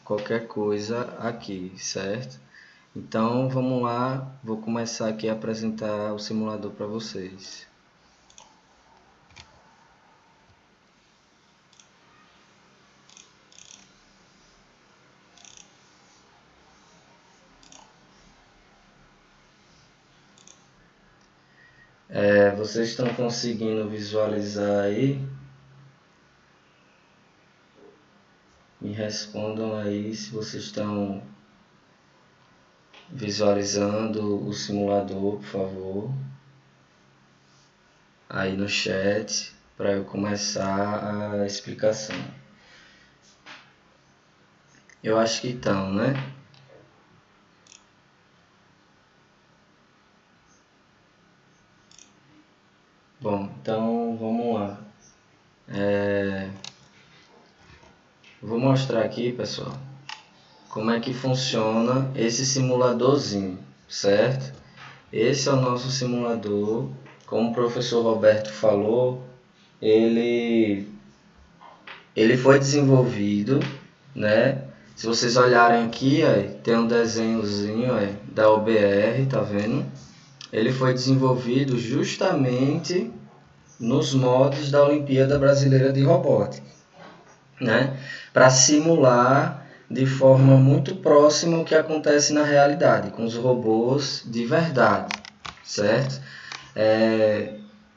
qualquer coisa aqui, certo? Então vamos lá, vou começar aqui a apresentar o simulador para vocês. Vocês estão conseguindo visualizar aí? Me respondam aí se vocês estão visualizando o simulador, por favor. Aí no chat, para eu começar a explicação. Eu acho que estão, né? Bom, então vamos lá. Vou mostrar aqui, pessoal, como é que funciona esse simuladorzinho, certo? Esse é o nosso simulador. Como o professor Roberto falou, ele foi desenvolvido, né? Se vocês olharem aqui, tem um desenhozinho da OBR, tá vendo? Ele foi desenvolvido justamente nos moldes da Olimpíada Brasileira de Robótica, né? Para simular de forma muito próxima o que acontece na realidade, com os robôs de verdade, certo?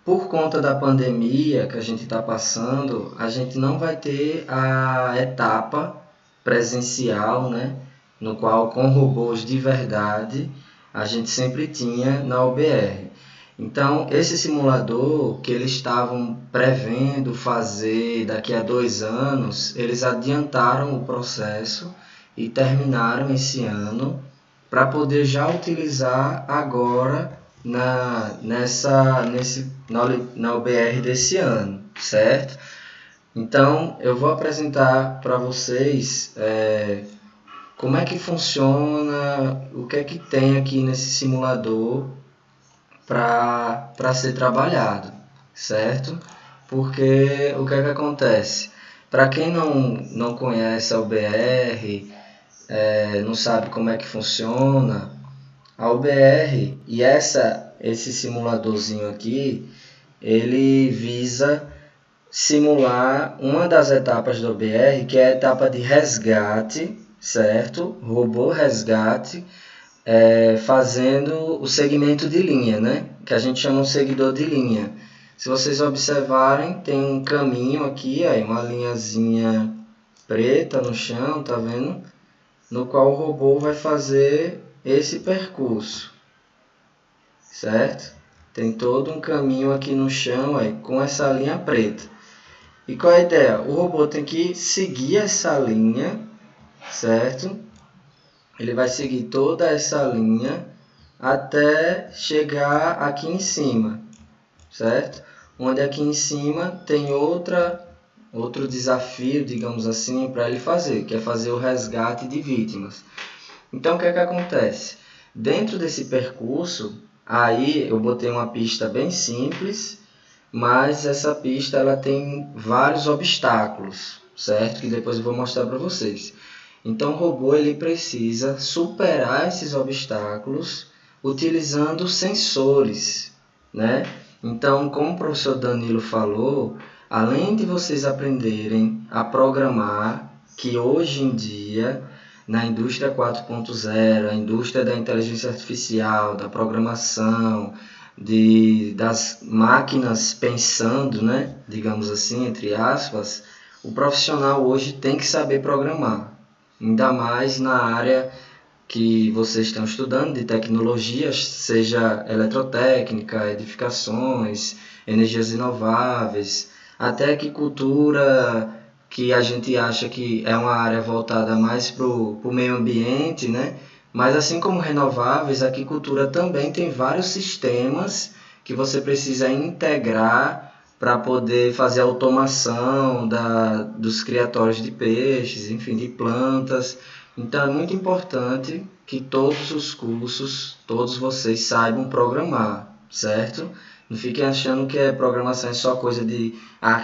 Por conta da pandemia que a gente está passando, a gente não vai ter a etapa presencial, né? No qual com robôs de verdade a gente sempre tinha na OBR. Então, esse simulador que eles estavam prevendo fazer daqui a 2 anos, eles adiantaram o processo e terminaram esse ano para poder já utilizar agora na OBR desse ano, certo? Então, eu vou apresentar para vocês como é que funciona, o que é que tem aqui nesse simulador para ser trabalhado, certo? Porque o que é que acontece? Para quem não conhece a OBR, não sabe como é que funciona, a OBR e esse simuladorzinho aqui, ele visa simular uma das etapas do OBR, que é a etapa de resgate, certo? Robô resgate, fazendo o segmento de linha, né? Que a gente chama de seguidor de linha. Se vocês observarem, tem um caminho aqui, uma linhazinha preta no chão, tá vendo? No qual o robô vai fazer esse percurso, certo? Tem todo um caminho aqui no chão com essa linha preta. E qual é a ideia? O robô tem que seguir essa linha, certo? Ele vai seguir toda essa linha até chegar aqui em cima, certo? Onde aqui em cima tem outro desafio, digamos assim, para ele fazer, que é fazer o resgate de vítimas. Então, o que é que acontece? Dentro desse percurso, aí eu botei uma pista bem simples, mas essa pista ela tem vários obstáculos, certo? Que depois eu vou mostrar para vocês. Então, o robô ele precisa superar esses obstáculos utilizando sensores, né? Então, como o professor Danilo falou, além de vocês aprenderem a programar, que hoje em dia, na indústria 4.0, a indústria da inteligência artificial, da programação, das máquinas pensando, né? Digamos assim, entre aspas, o profissional hoje tem que saber programar. Ainda mais na área que vocês estão estudando de tecnologias, seja eletrotécnica, edificações, energias renováveis, até aquicultura, que a gente acha que é uma área voltada mais para o meio ambiente, né? Mas assim como renováveis, a aquicultura também tem vários sistemas que você precisa integrar para poder fazer a automação dos criatórios de peixes, enfim, de plantas. Então é muito importante que todos os cursos, todos vocês saibam programar, certo? Não fiquem achando que programação é só coisa de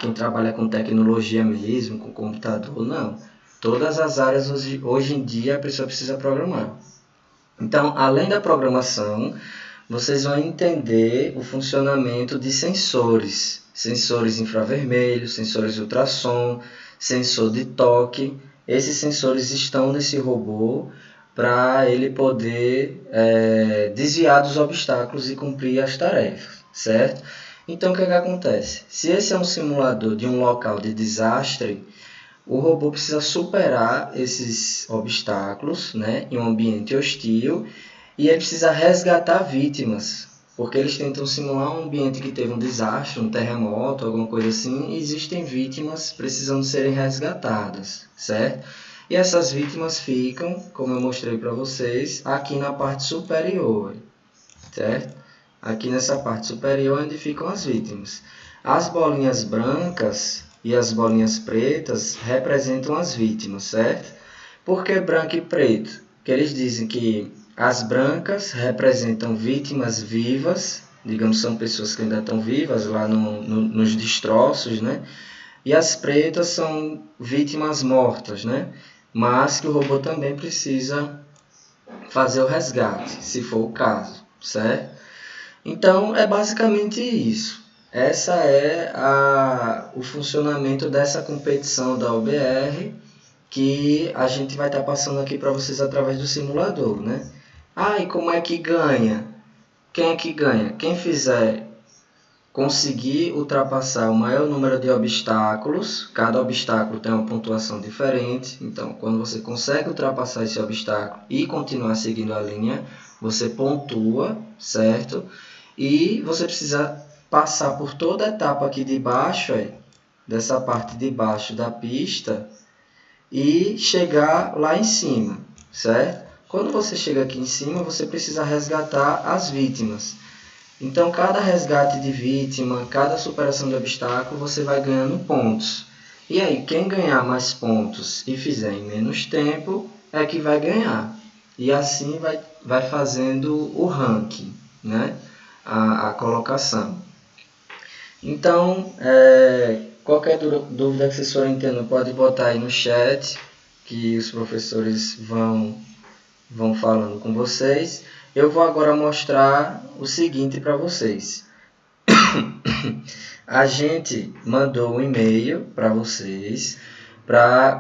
quem trabalha com tecnologia mesmo, com computador, não. Todas as áreas hoje em dia a pessoa precisa programar. Então, além da programação, vocês vão entender o funcionamento de sensores. Sensores infravermelhos, sensores de ultrassom, sensor de toque. Esses sensores estão nesse robô para ele poder desviar dos obstáculos e cumprir as tarefas, certo? Então, o que acontece? Se esse é um simulador de um local de desastre, o robô precisa superar esses obstáculos, né, em um ambiente hostil, e ele precisa resgatar vítimas, porque eles tentam simular um ambiente que teve um desastre, um terremoto, alguma coisa assim, e existem vítimas precisando serem resgatadas, certo? E essas vítimas ficam, como eu mostrei para vocês, aqui na parte superior, certo? Aqui nessa parte superior onde ficam as vítimas. As bolinhas brancas e as bolinhas pretas representam as vítimas, certo? Por que branco e preto? Porque eles dizem que as brancas representam vítimas vivas, digamos, são pessoas que ainda estão vivas lá nos destroços, né? E as pretas são vítimas mortas, né? Mas que o robô também precisa fazer o resgate, se for o caso, certo? Então, é basicamente isso. Essa é o funcionamento dessa competição da OBR, que a gente vai estar passando aqui para vocês através do simulador, né? E como é que ganha? Quem é que ganha? Quem fizer conseguir ultrapassar o maior número de obstáculos, cada obstáculo tem uma pontuação diferente, então quando você consegue ultrapassar esse obstáculo e continuar seguindo a linha, você pontua, certo? E você precisa passar por toda a etapa aqui de baixo, dessa parte de baixo da pista, e chegar lá em cima, certo? Quando você chega aqui em cima, você precisa resgatar as vítimas. Então, cada resgate de vítima, cada superação de obstáculo, você vai ganhando pontos. E aí, quem ganhar mais pontos e fizer em menos tempo, é que vai ganhar. E assim vai fazendo o ranking, né? A colocação. Então, qualquer dúvida que vocês forem tendo, pode botar aí no chat, que os professores vão falando com vocês. Eu vou agora mostrar o seguinte para vocês. A gente mandou um e-mail para vocês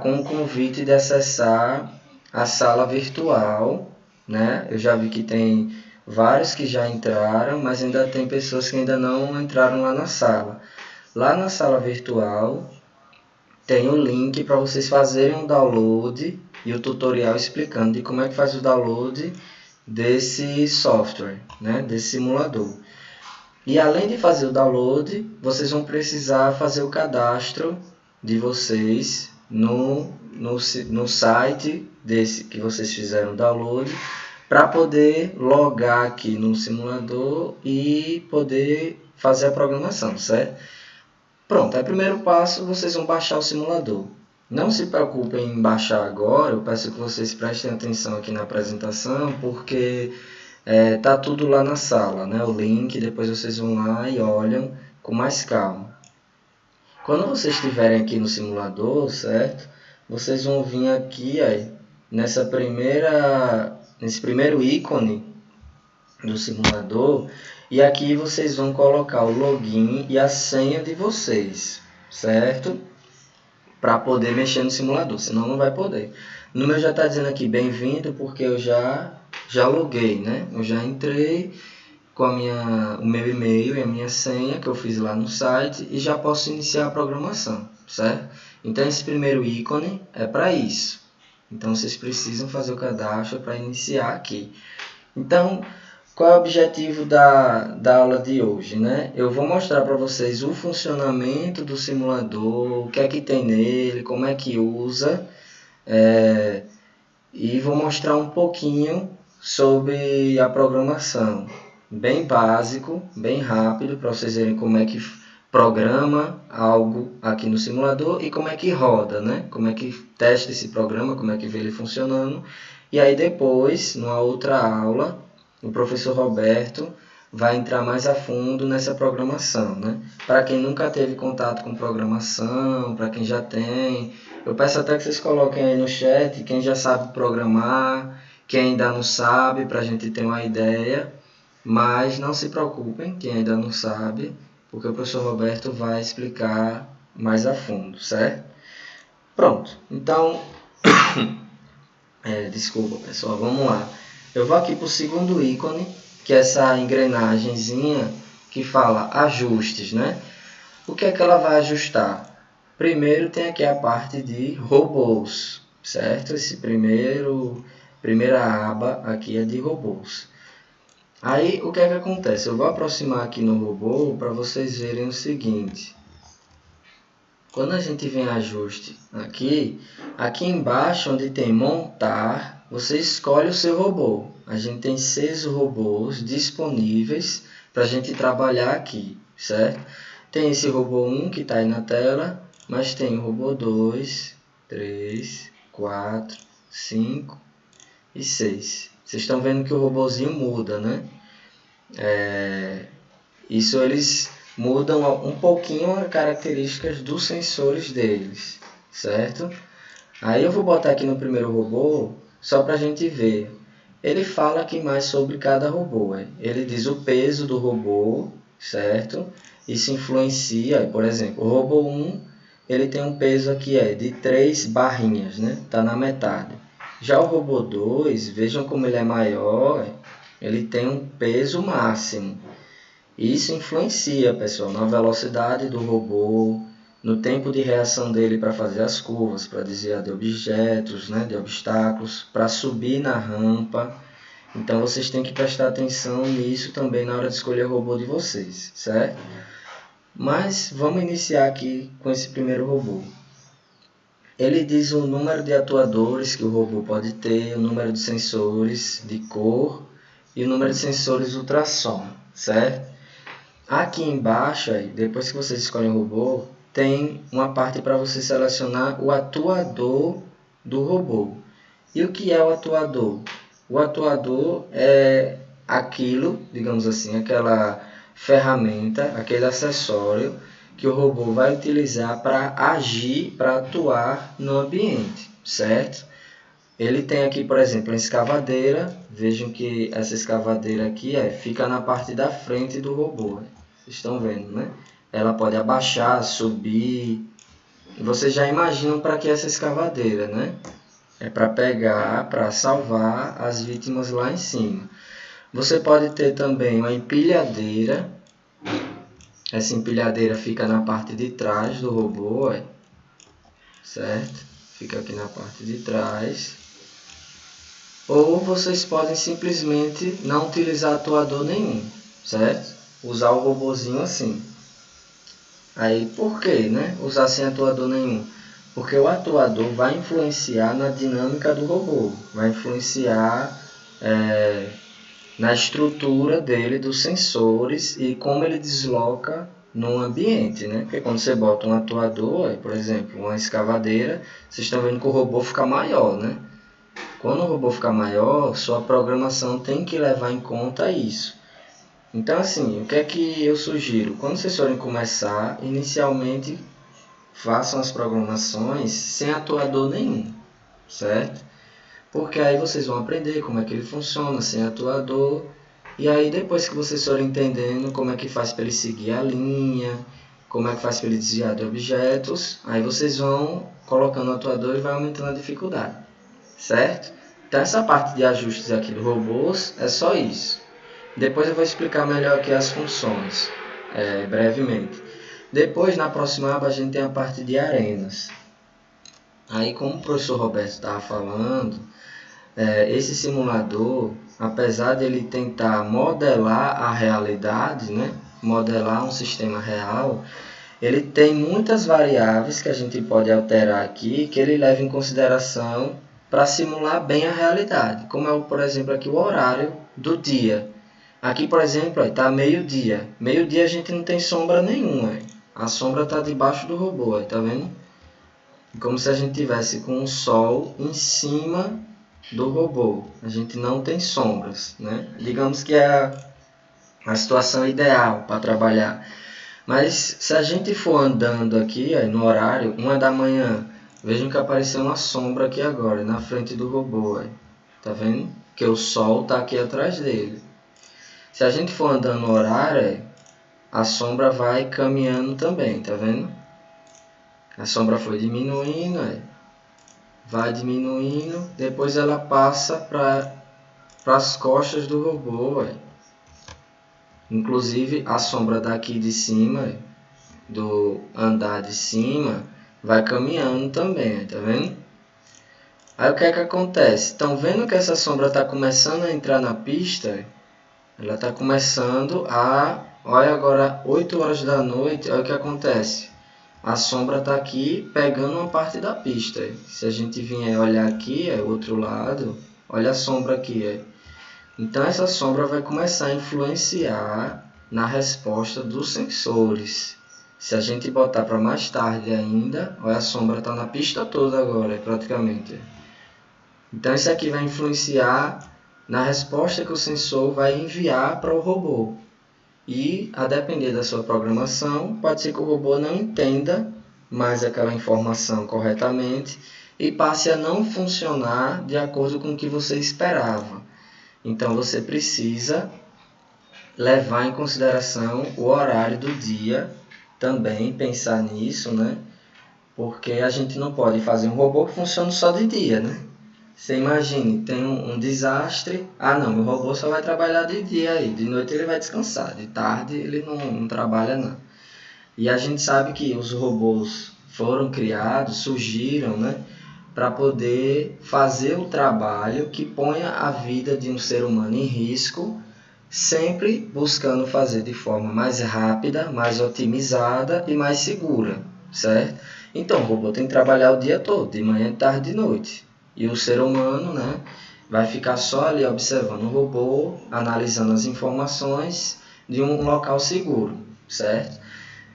com o convite de acessar a sala virtual, né? Eu já vi que tem vários que já entraram, mas ainda tem pessoas que ainda não entraram lá na sala. Lá na sala virtual tem um link para vocês fazerem um download e o tutorial explicando de como é que faz o download desse software, né, desse simulador. E além de fazer o download, vocês vão precisar fazer o cadastro de vocês no site desse que vocês fizeram o download, para poder logar aqui no simulador e poder fazer a programação, certo? Pronto, aí o primeiro passo, vocês vão baixar o simulador. Não se preocupem em baixar agora, eu peço que vocês prestem atenção aqui na apresentação, porque tá tudo lá na sala, né? O link, depois vocês vão lá e olham com mais calma. Quando vocês estiverem aqui no simulador, certo? Vocês vão vir aqui nesse primeiro ícone do simulador, e aqui vocês vão colocar o login e a senha de vocês, certo? Para poder mexer no simulador, senão não vai poder. O número já está dizendo aqui bem-vindo, porque eu já loguei, né? Eu já entrei com o meu e-mail e a minha senha que eu fiz lá no site e já posso iniciar a programação, certo? Então esse primeiro ícone é para isso. Então vocês precisam fazer o cadastro para iniciar aqui. Então, qual é o objetivo da aula de hoje, né? Eu vou mostrar para vocês o funcionamento do simulador, o que é que tem nele, como é que usa, e vou mostrar um pouquinho sobre a programação, bem básico, bem rápido, para vocês verem como é que programa algo aqui no simulador e como é que roda, né? Como é que testa esse programa, como é que vê ele funcionando. E aí depois, numa outra aula, o professor Roberto vai entrar mais a fundo nessa programação, né? Para quem nunca teve contato com programação, para quem já tem, Eu peço até que vocês coloquem aí no chat quem já sabe programar, quem ainda não sabe, para a gente ter uma ideia. Mas não se preocupem, quem ainda não sabe, porque o professor Roberto vai explicar mais a fundo, certo? Pronto, então, desculpa pessoal, vamos lá. Eu vou aqui para o segundo ícone, que é essa engrenagemzinha que fala ajustes, né? O que é que ela vai ajustar? Primeiro tem aqui a parte de robôs, certo? Esse primeira aba aqui é de robôs. Aí o que é que acontece? Eu vou aproximar aqui no robô para vocês verem o seguinte. Quando a gente vem em ajuste aqui embaixo onde tem montar, você escolhe o seu robô. A gente tem 6 robôs disponíveis para a gente trabalhar aqui, certo? Tem esse robô 1 que está aí na tela, mas tem o robô 2, 3, 4, 5 e 6. Vocês estão vendo que o robozinho muda, né? Isso eles mudam um pouquinho as características dos sensores deles, certo? Aí eu vou botar aqui no primeiro robô, só para a gente ver. Ele fala aqui mais sobre cada robô. Ele diz o peso do robô, certo? Isso influencia, por exemplo, o robô 1, ele tem um peso aqui de 3 barrinhas, né? Está na metade. Já o robô 2, vejam como ele é maior, ele tem um peso máximo. Isso influencia, pessoal, na velocidade do robô, no tempo de reação dele para fazer as curvas, para desviar de objetos, né, de obstáculos, para subir na rampa. Então, vocês têm que prestar atenção nisso também na hora de escolher o robô de vocês, certo? Mas vamos iniciar aqui com esse primeiro robô. Ele diz o número de atuadores que o robô pode ter, o número de sensores de cor e o número de sensores ultrassom, certo? Aqui embaixo, depois que vocês escolhem o robô, tem uma parte para você selecionar o atuador do robô. E o que é o atuador? O atuador é aquilo, digamos assim, aquela ferramenta, aquele acessório que o robô vai utilizar para agir, para atuar no ambiente, certo? Ele tem aqui, por exemplo, a escavadeira. Vejam que essa escavadeira aqui fica na parte da frente do robô. Vocês estão vendo, né? Ela pode abaixar, subir. Vocês já imaginam para que essa escavadeira, né? É para pegar, para salvar as vítimas lá em cima. Você pode ter também uma empilhadeira. Essa empilhadeira fica na parte de trás do robô, certo? Fica aqui na parte de trás. Ou vocês podem simplesmente não utilizar atuador nenhum, certo? Usar o robozinho assim. Aí, por que, né? Usar sem atuador nenhum? Porque o atuador vai influenciar na dinâmica do robô, vai influenciar na estrutura dele, dos sensores e como ele desloca no ambiente, né? Porque quando você bota um atuador, por exemplo, uma escavadeira, vocês estão vendo que o robô fica maior, né? Quando o robô ficar maior, sua programação tem que levar em conta isso. Então, assim, o que é que eu sugiro? Quando vocês forem começar, inicialmente façam as programações sem atuador nenhum, certo? Porque aí vocês vão aprender como é que ele funciona sem atuador. E aí depois que vocês forem entendendo como é que faz para ele seguir a linha, como é que faz para ele desviar de objetos, aí vocês vão colocando o atuador e vai aumentando a dificuldade, certo? Então essa parte de ajustes aqui do robôs é só isso. Depois eu vou explicar melhor aqui as funções, brevemente. Depois, na próxima aba, a gente tem a parte de arenas. Aí, como o professor Roberto estava falando, esse simulador, apesar de ele tentar modelar a realidade, né, modelar um sistema real, ele tem muitas variáveis que a gente pode alterar aqui, que ele leva em consideração para simular bem a realidade. Como é, por exemplo, aqui o horário do dia. Aqui, por exemplo, está meio-dia. Meio-dia a gente não tem sombra nenhuma. A sombra está debaixo do robô, tá vendo? Como se a gente tivesse com o sol em cima do robô. A gente não tem sombras, né? Digamos que é a situação ideal para trabalhar. Mas se a gente for andando aqui no horário, 1 da manhã, Vejam que apareceu uma sombra aqui agora, na frente do robô. Aí. Tá vendo? Que o sol está aqui atrás dele. Se a gente for andando no horário, a sombra vai caminhando também, tá vendo? A sombra foi diminuindo, vai diminuindo, depois ela passa para as costas do robô. Inclusive a sombra daqui de cima, do andar de cima, vai caminhando também, tá vendo? Aí o que é que acontece? Estão vendo que essa sombra está começando a entrar na pista? Ela está começando a... Olha agora, 8 horas da noite, olha o que acontece. A sombra está aqui pegando uma parte da pista. Se a gente vier olhar aqui, o outro lado, olha a sombra aqui. Então essa sombra vai começar a influenciar na resposta dos sensores. Se a gente botar para mais tarde ainda, olha, a sombra está na pista toda agora, praticamente. Então isso aqui vai influenciar na resposta que o sensor vai enviar para o robô. E, a depender da sua programação, pode ser que o robô não entenda mais aquela informação corretamente e passe a não funcionar de acordo com o que você esperava. Então você precisa levar em consideração o horário do dia, também pensar nisso, né? Porque a gente não pode fazer um robô que funcione só de dia, né? Você imagine, tem um desastre, não, meu robô só vai trabalhar de dia aí, de noite ele vai descansar, de tarde ele não trabalha não. E a gente sabe que os robôs foram criados, surgiram, né, para poder fazer o trabalho que ponha a vida de um ser humano em risco, sempre buscando fazer de forma mais rápida, mais otimizada e mais segura, certo? Então o robô tem que trabalhar o dia todo, de manhã, tarde e noite. E o ser humano, né, vai ficar só ali observando o robô, analisando as informações de um local seguro, certo?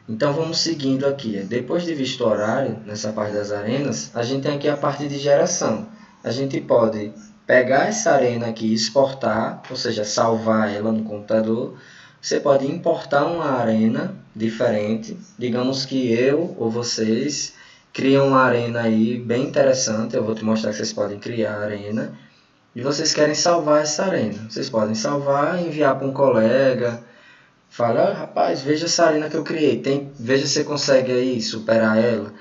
Então vamos seguindo aqui. Depois de visto o horário, nessa parte das arenas, a gente tem aqui a parte de geração. A gente pode pegar essa arena aqui e exportar, ou seja, salvar ela no computador. Você pode importar uma arena diferente. Digamos que eu ou vocês criam uma arena aí bem interessante. Eu vou te mostrar que vocês podem criar a arena. E vocês querem salvar essa arena. Vocês podem salvar e enviar para um colega. Fala, rapaz, veja essa arena que eu criei. Veja se você consegue aí superar ela.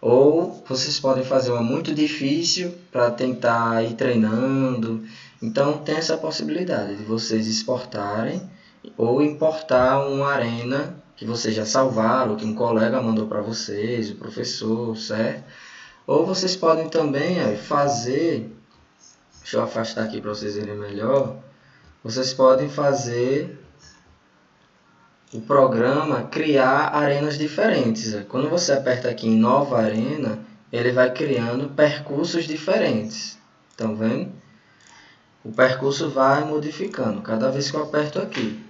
Ou vocês podem fazer uma muito difícil para tentar ir treinando. Então tem essa possibilidade de vocês exportarem ou importar uma arena que vocês já salvaram, que um colega mandou para vocês, o professor, certo? Ou vocês podem também fazer, deixa eu afastar aqui para vocês verem melhor, vocês podem fazer o programa criar arenas diferentes. Quando você aperta aqui em nova arena, ele vai criando percursos diferentes. Estão vendo? O percurso vai modificando cada vez que eu aperto aqui.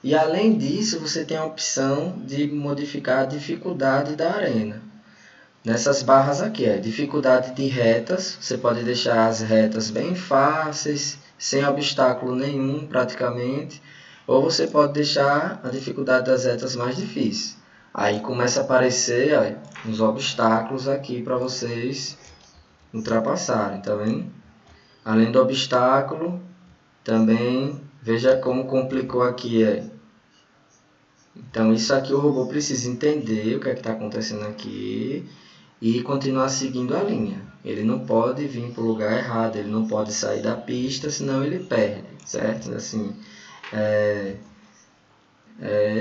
E além disso, você tem a opção de modificar a dificuldade da arena. Nessas barras aqui, dificuldade de retas, você pode deixar as retas bem fáceis, sem obstáculo nenhum praticamente. Ou você pode deixar a dificuldade das retas mais difíceis. Aí começa a aparecer os obstáculos aqui para vocês ultrapassarem, tá vendo? Além do obstáculo, também veja como complicou aqui. Então isso aqui o robô precisa entender o que está acontecendo aqui e continuar seguindo a linha. Ele não pode vir para o lugar errado, ele não pode sair da pista, senão ele perde, certo? Assim, é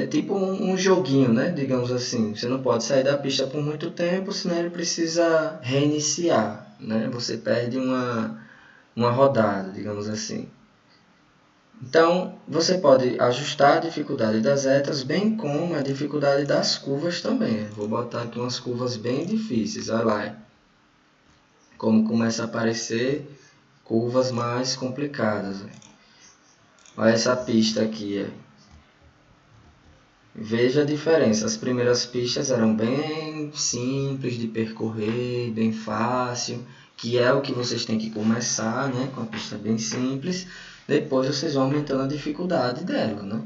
tipo um joguinho, né? Digamos assim. Você não pode sair da pista por muito tempo, senão ele precisa reiniciar, né? Você perde uma rodada, digamos assim. Então, você pode ajustar a dificuldade das retas, bem como a dificuldade das curvas também. Vou botar aqui umas curvas bem difíceis, olha lá. Como começa a aparecer curvas mais complicadas. Olha essa pista aqui. Veja a diferença. As primeiras pistas eram bem simples de percorrer, bem fácil, que é o que vocês têm que começar, né? Com a pista bem simples. Depois vocês vão aumentando a dificuldade dela, né?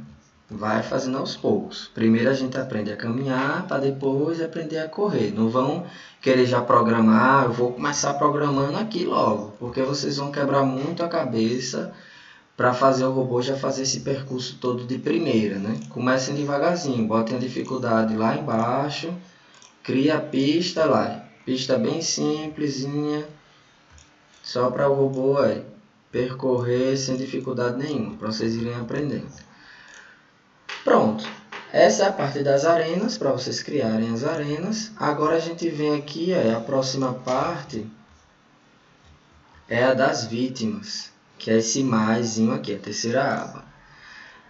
vai fazendo aos poucos. Primeiro a gente aprende a caminhar para depois aprender a correr. Não vão querer já programar, eu vou começar programando aqui logo, porque vocês vão quebrar muito a cabeça para fazer o robô já fazer esse percurso todo de primeira, né? Comecem devagarzinho, botem a dificuldade lá embaixo, cria a pista lá, pista bem simplesinha, só para o robô percorrer sem dificuldade nenhuma, para vocês irem aprendendo. Pronto, essa é a parte das arenas, para vocês criarem as arenas. Agora a gente vem aqui, a próxima parte é a das vítimas, que é esse maisinho aqui, a terceira aba.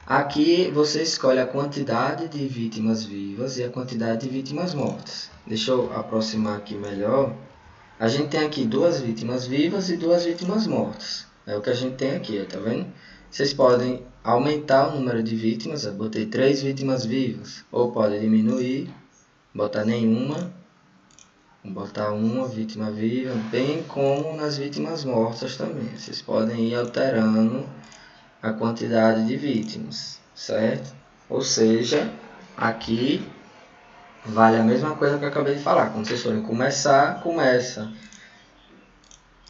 Aqui você escolhe a quantidade de vítimas vivas e a quantidade de vítimas mortas. Deixa eu aproximar aqui melhor. A gente tem aqui 2 vítimas vivas e 2 vítimas mortas. É o que a gente tem aqui, tá vendo? Vocês podem aumentar o número de vítimas, eu botei 3 vítimas vivas. Ou pode diminuir, botar nenhuma. Vou botar uma vítima viva, bem como nas vítimas mortas também. Vocês podem ir alterando a quantidade de vítimas, certo? Ou seja, aqui vale a mesma coisa que eu acabei de falar. Quando vocês forem começar, começa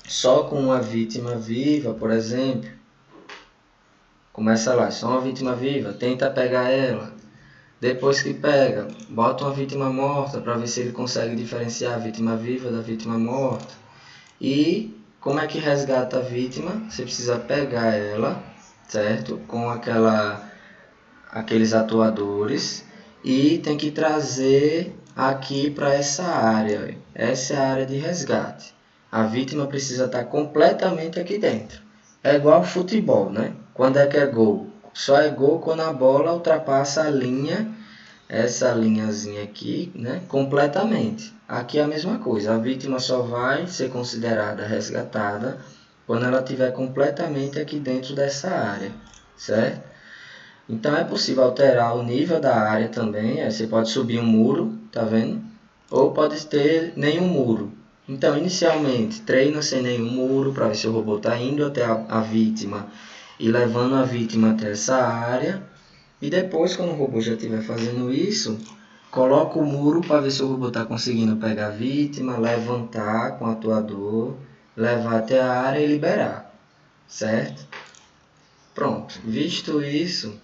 só com uma vítima viva, por exemplo. Começa lá, só uma vítima viva, tenta pegar ela. Depois que pega, bota uma vítima morta para ver se ele consegue diferenciar a vítima viva da vítima morta. E como é que resgata a vítima? Você precisa pegar ela, certo? Com aqueles atuadores e tem que trazer aqui para essa área. Essa é a área de resgate. A vítima precisa estar completamente aqui dentro. É igual futebol, né? Quando é que é gol? Só é gol quando a bola ultrapassa a linha, essa linhazinha aqui, né, completamente. Aqui é a mesma coisa, a vítima só vai ser considerada resgatada quando ela estiver completamente aqui dentro dessa área, certo? Então é possível alterar o nível da área também, você pode subir um muro, tá vendo? Ou pode ter nenhum muro. Então inicialmente treina sem nenhum muro para ver se o robô está indo até a vítima e levando a vítima até essa área. E depois, quando o robô já estiver fazendo isso, coloca o muro para ver se o robô está conseguindo pegar a vítima, levantar com o atuador, levar até a área e liberar, certo? Pronto, visto isso,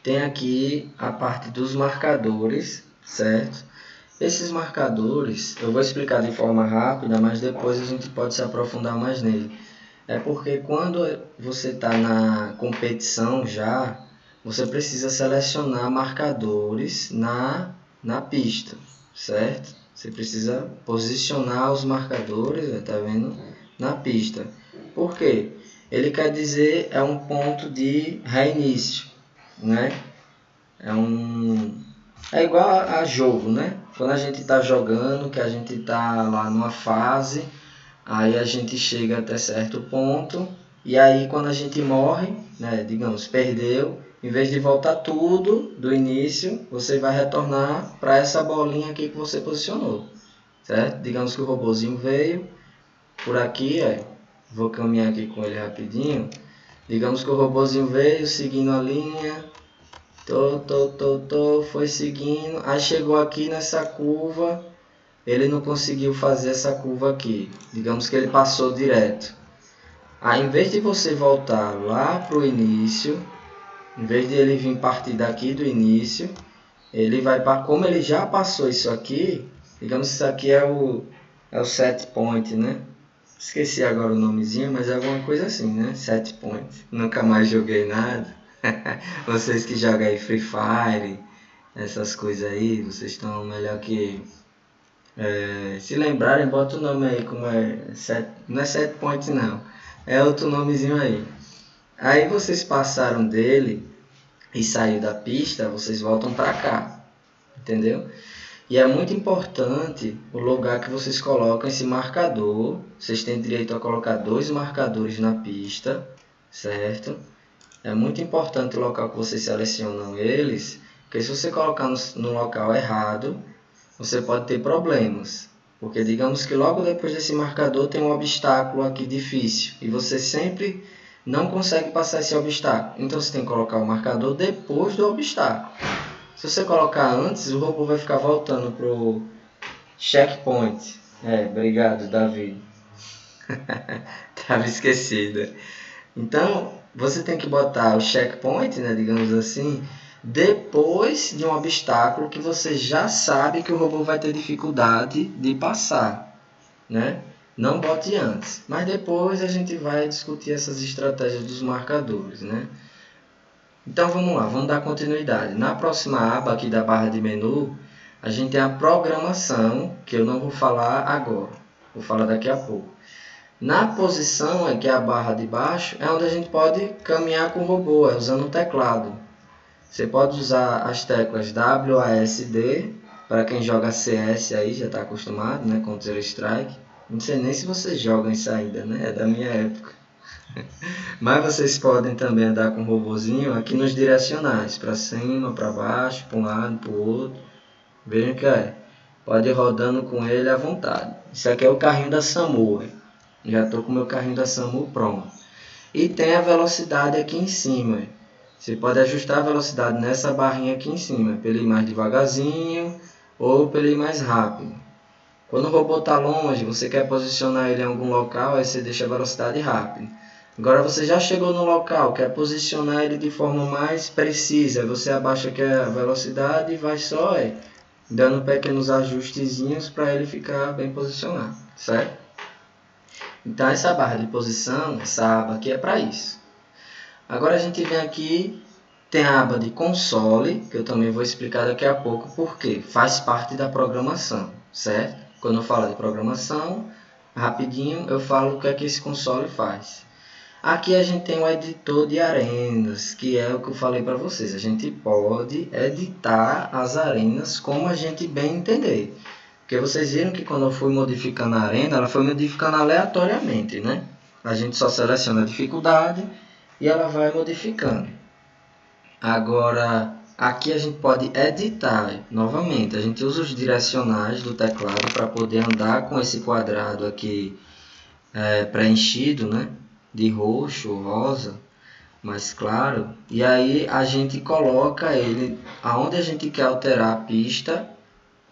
tem aqui a parte dos marcadores, certo? Esses marcadores, eu vou explicar de forma rápida, mas depois a gente pode se aprofundar mais nele. É porque quando você está na competição já, você precisa selecionar marcadores na pista, certo? Você precisa posicionar os marcadores, tá vendo? Na pista. Por quê? Ele quer dizer, é um ponto de reinício, né? É igual a jogo, né? Quando a gente está jogando, que a gente está lá numa fase, aí a gente chega até certo ponto, e aí quando a gente morre, né, digamos, perdeu, em vez de voltar tudo do início, você vai retornar para essa bolinha aqui que você posicionou, certo? Digamos que o robozinho veio por aqui, vou caminhar aqui com ele rapidinho. Digamos que o robozinho veio seguindo a linha, foi seguindo, aí chegou aqui nessa curva, ele não conseguiu fazer essa curva aqui, digamos que ele passou direto. Aí em vez de você voltar lá para o início, em vez de ele vir partir daqui do início, ele vai para, como ele já passou isso aqui, digamos que isso aqui é o set point, né? Esqueci agora o nomezinho, mas é alguma coisa assim, né? Set point. Nunca mais joguei nada. Vocês que jogam aí Free Fire, essas coisas aí, vocês estão melhor que... se lembrarem, bota o nome aí, como não é set point não, é outro nomezinho aí. Aí vocês passaram dele e saiu da pista, vocês voltam para cá, entendeu? E é muito importante o lugar que vocês colocam esse marcador. Vocês têm direito a colocar 2 marcadores na pista, certo? É muito importante o local que vocês selecionam eles, porque se você colocar no local errado, você pode ter problemas. Porque digamos que logo depois desse marcador tem um obstáculo aqui difícil, e você sempre não consegue passar esse obstáculo. Então você tem que colocar o marcador depois do obstáculo. Se você colocar antes, o robô vai ficar voltando para o checkpoint. Obrigado, Davi. Estava esquecido. Então, você tem que botar o checkpoint, né, digamos assim, depois de um obstáculo que você já sabe que o robô vai ter dificuldade de passar, né? Não bote antes, mas depois a gente vai discutir essas estratégias dos marcadores, né? Então vamos lá, vamos dar continuidade. Na próxima aba aqui da barra de menu, a gente tem a programação, que eu não vou falar agora, vou falar daqui a pouco. Na posição, que é a barra de baixo, é onde a gente pode caminhar com o robô, usando o teclado. Você pode usar as teclas WASD, para quem joga CS aí, já está acostumado, né, com Counter Strike. Não sei nem se vocês jogam isso ainda, né, é da minha época. Mas vocês podem também andar com o robozinho aqui nos direcionais, para cima, para baixo, para um lado, para o outro. Vejam que pode ir rodando com ele à vontade. Isso aqui é o carrinho da SAMU. Já estou com o meu carrinho da SAMU pronto. E tem a velocidade aqui em cima. Você pode ajustar a velocidade nessa barrinha aqui em cima, para ele ir mais devagarzinho ou para ele ir mais rápido. Quando o robô está longe, você quer posicionar ele em algum local, aí você deixa a velocidade rápida. Agora você já chegou no local, quer posicionar ele de forma mais precisa, você abaixa aqui a velocidade e vai só dando pequenos ajustezinhos para ele ficar bem posicionado, certo? Então essa barra de posição, essa aba aqui é para isso. Agora a gente vem aqui, tem a aba de console, que eu também vou explicar daqui a pouco porque faz parte da programação, certo? Quando eu falo de programação, rapidinho eu falo o que é que esse console faz. Aqui a gente tem o editor de arenas, que é o que eu falei para vocês. A gente pode editar as arenas como a gente bem entender. Porque vocês viram que quando eu fui modificando a arena, ela foi modificando aleatoriamente, né? A gente só seleciona a dificuldade e ela vai modificando. Agora, aqui a gente pode editar novamente. A gente usa os direcionais do teclado para poder andar com esse quadrado aqui preenchido, né? De roxo, rosa, mais claro. E aí a gente coloca ele aonde a gente quer alterar a pista